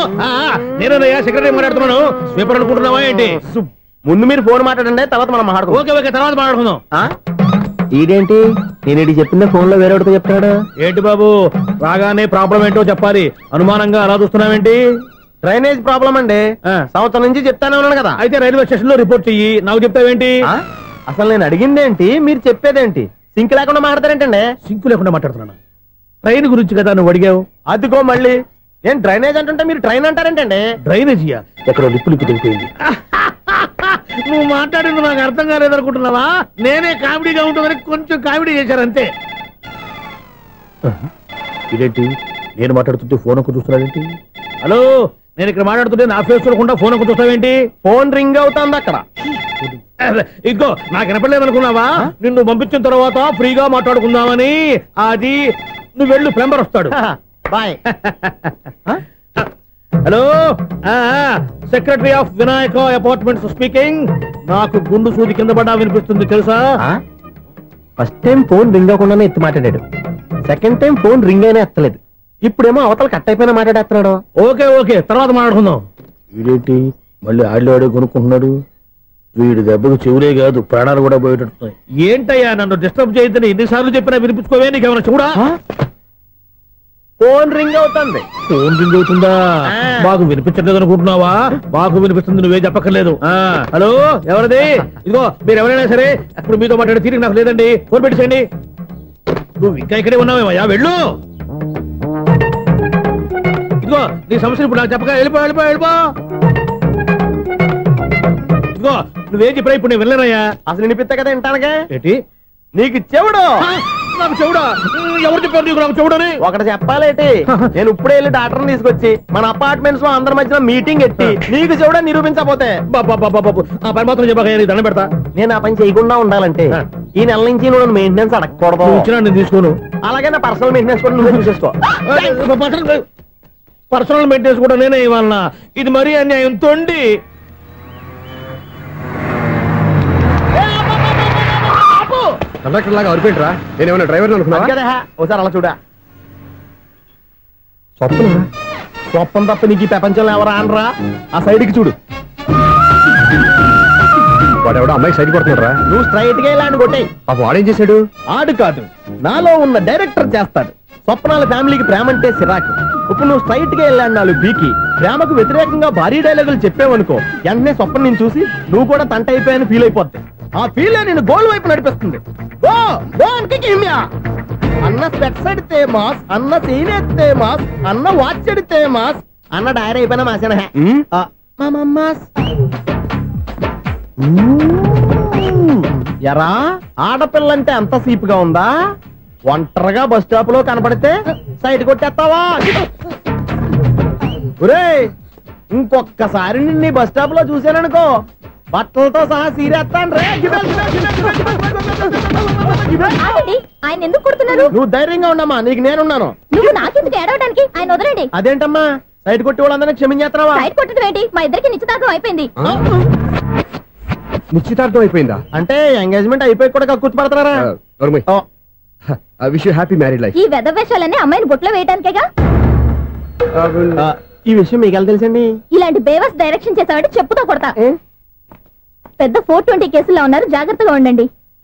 నేనయ్యా సెక్రటరీ మాట్లాడుతున్నాను. స్వీపర్ అనుకుంటున్నావా ఏంటి? ముందు మీరు ఫోన్ మాట్లాడండి, తర్వాత మనం మాట్లాడుకో. ఓకే ఓకే, తర్వాత మాట్లాడుకుందాం. ఈడేంటి నేను చెప్పిందే ఫోన్ లో వేరేవాడితో చెప్తాడు ఏంటి బాబు, రాగానే ప్రాబ్లం ఏంటో చెప్పాలి. అనుమానంగా అలా చూస్తున్నావేంటి? డ్రైనేజ్ ప్రాబ్లం అండి. సంవత్సరం నుంచి చెప్తానే ఉన్నాను కదా. అయితే రైల్వే స్టేషన్ లో రిపోర్ట్ చెయ్యి, నాకు చెప్తావేంటి? అసలు నేను అడిగిందేంటి, మీరు చెప్పేదేంటి? సింక్ లేకుండా మాట్లాడతారేంటండి? సింకు లేకుండా మాట్లాడుతున్నాను. ట్రైన్ గురించి కదా నువ్వు అడిగావు. అదిగో మళ్ళీ నేను డ్రైనేజ్ అంటుంటే మీరు ట్రైన్ అంటారేంటండి? డ్రైనేజీయా? ఎక్కడో లిప్పు తెలిపోయింది. నువ్వు మాట్లాడింది నాకు అర్థం కాలేదనుకుంటున్నావా? నేనే కామెడీగా ఉంటుందని కొంచెం కామెడీ చేశారంతే. ఇదేంటి నేను మాట్లాడుతుంటే ఫోన్ ఒక్క చూస్తున్నావేంటి? హలో, నేను ఇక్కడ మాట్లాడుతుంటే నా ఫేస్ చూడకుండా ఫోన్ ఒక్క చూస్తావేంటి? ఫోన్ రింగ్ అవుతుంది అక్కడ. ఇంకో నాకు వినపడలేదు అనుకున్నావా? నిన్ను పంపించిన తర్వాత ఫ్రీగా మాట్లాడుకుందామని. అది నువ్వు వెళ్ళు, ప్లంబర్ వస్తాడు. Bye. Hello, secretary of Vinayaka apartments speaking. నాకు గుండు సూది కింద పడ్డా వినిపిస్తుంది తెలుసా? ఫస్ట్ టైం ఫోన్ రింగ్ అవ్వకుండానే ఎత్తి మాట్లాడాడు. సెకండ్ టైం ఫోన్ రింగ్ అయినా ఎత్తలేదు. ఇప్పుడేమో అవతల కట్ అయిపోయినా మాట్లాడేస్తున్నాడు. ఓకే ఓకే, తర్వాత మాట్లాడుకుందాం. వీడేంటి మళ్ళీ ఆడిలో కొనుక్కుంటున్నాడు? వీడి దెబ్బకు చెవులే కాదు, ప్రాణాలు కూడా పోయేటట్టున్నాయి. ఏంటయ్యా నన్ను డిస్టర్బ్ చేయొద్దని ఎన్నిసార్లు చెప్పినా వినిపించుకోవే? నీకేమైనా చూడా? ఫోన్ రింగ్ అవుతుంది. ఫోన్ రింగ్ అవుతుందా? మాకు వినిపించట్లేదు అనుకుంటున్నావా? మాకు వినిపిస్తుంది, నువ్వే చెప్పక్కర్లేదు. హలో, ఎవరిది? ఇదిగో మీరు ఎవరైనా సరే ఇప్పుడు మీతో మాట్లాడే తీరిక నాకు లేదండి. ఫోన్ పెట్టేసేయండి. నువ్వు ఇంకా ఇక్కడే ఉన్నావేమయ్యా, వెళ్ళు. ఇదిగో నీ సమస్యలు ఇప్పుడు నాకు చెప్పక వెళ్ళిపో వెళ్ళిపో వెళ్ళిపో. ఇదిగో నువ్వేం చెప్పరా ఇప్పుడు నేను వెళ్ళానయ్యా. అసలు వినిపిస్తా కదా వింటానుగా. ఏంటి నీకు చెవుడు? నాకు చెవుడా? ఎవరు చెప్పారు నీకు నాకు చెవుడని? ఒకటి చెప్పాలేటి, నేను ఇప్పుడే వెళ్ళి డాక్టర్ని తీసుకొచ్చి మన అపార్ట్మెంట్స్ లో అందరి మధ్యలో మీటింగ్ ఎట్టి నీకు చెవుడా నిరూపించకపోతే ఆ పని మాత్రం చెప్పక దండం పెడతా. నేను ఆ పని చేయకుండా ఉండాలంటే ఈ నెల నుంచి నువ్వు మెయింటెనెన్స్ అడగకూడదు. నేను తీసుకోను. అలాగే నా పర్సనల్ మెయింటెనెన్స్ కూడా నువ్వే చూసేసుకో. పర్సనల్ మెయింటెనెన్స్ కూడా నేనే ఇవ్వాలన్నా? ఇది మరీ అన్యాయం. తొండి కండక్టర్ లాగా అరిపోయింట్రా. నేనేమన్నా డ్రైవర్ అనుకున్నా కదా? ఒకసారి అలా చూడా. స్వప్న స్వప్నం తప్ప నీకు ఈ ప్రపంచంలో ఎవరా అనరా? ఆ సైడ్ కి చూడు. వాడెవడో అమ్మాయి సైడ్ కొడుతున్నారా? నువ్వు స్ట్రైట్ గా ఇలాంటి కొట్టే. పాప వాడేం చేశాడు? ఆడు కాదు, నాలో ఉన్న డైరెక్టర్ చేస్తాడు. స్వప్నాల ఫ్యామిలీకి ప్రేమ అంటే సిరాకు. ఇప్పుడు నువ్వు స్ట్రైట్ గా వెళ్ళాడు నాలుగు బీకి ప్రేమకు వ్యతిరేకంగా భారీ డైలాగులు చెప్పావనుకో, వెంటనే స్వప్నం నేను చూసి నువ్వు కూడా తంట అయిపోయాని ఫీల్ అయిపోద్ది. ఆ ఫీల్ నేను గోల్ వైపు నడిపిస్తుంది. అన్న స్పెట్స్ అడితే మాస్, అన్న సీన్ ఎత్తే మాస్, అన్న వాచ్ అడితే మాస్, అన్న డైరీ అయిపోయినా మాసేనా ఎరా? ఆడపిల్లంటే అంత సీపుగా ఉందా? ఒంటరిగా బస్ స్టాప్ లో కనపడితే సైడ్ కొట్టేస్తావా? ఒరే, ఇంకొక్కసారి నిన్ను బస్ స్టాప్ లో చూశాననుకో బట్టలతో సహా సీరేస్తాను రే. ఆయన ఎందుకు కొడుతున్నారు? నువ్వు ధైర్యంగా ఉండమ్మా, నీకు నేనున్నాను. నువ్వు నాకెందుకు ఏడవడానికి? ఆయన వదలండి. అదేంటమ్మా సైడ్ కొట్టి వాళ్ళందరినీ క్షమించేస్తున్నావా? సైడ్ కొట్టడం ఏంటి? మా ఇద్దరికి నిశ్చితార్థం అయిపోయింది. నిశ్చితార్థం అయిపోయిందా? అంటే ఎంగేజ్మెంట్ అయిపోయి కూడా కూర్చోబెడతారా? Wish you happy married life. ఈ వెధవేషాలన్నీ అమ్మాయిని బొట్లో వేయడానికేగా. ఈ విషయం మీకు ఎలా తెలుసండి? ఇలాంటి బేవస్ డైరెక్షన్ చేసావంటే చెప్పుతో కొడతా. పెద్ద 420 కేసుల్లో ఉన్నారు, జాగ్రత్తగా ఉండండి.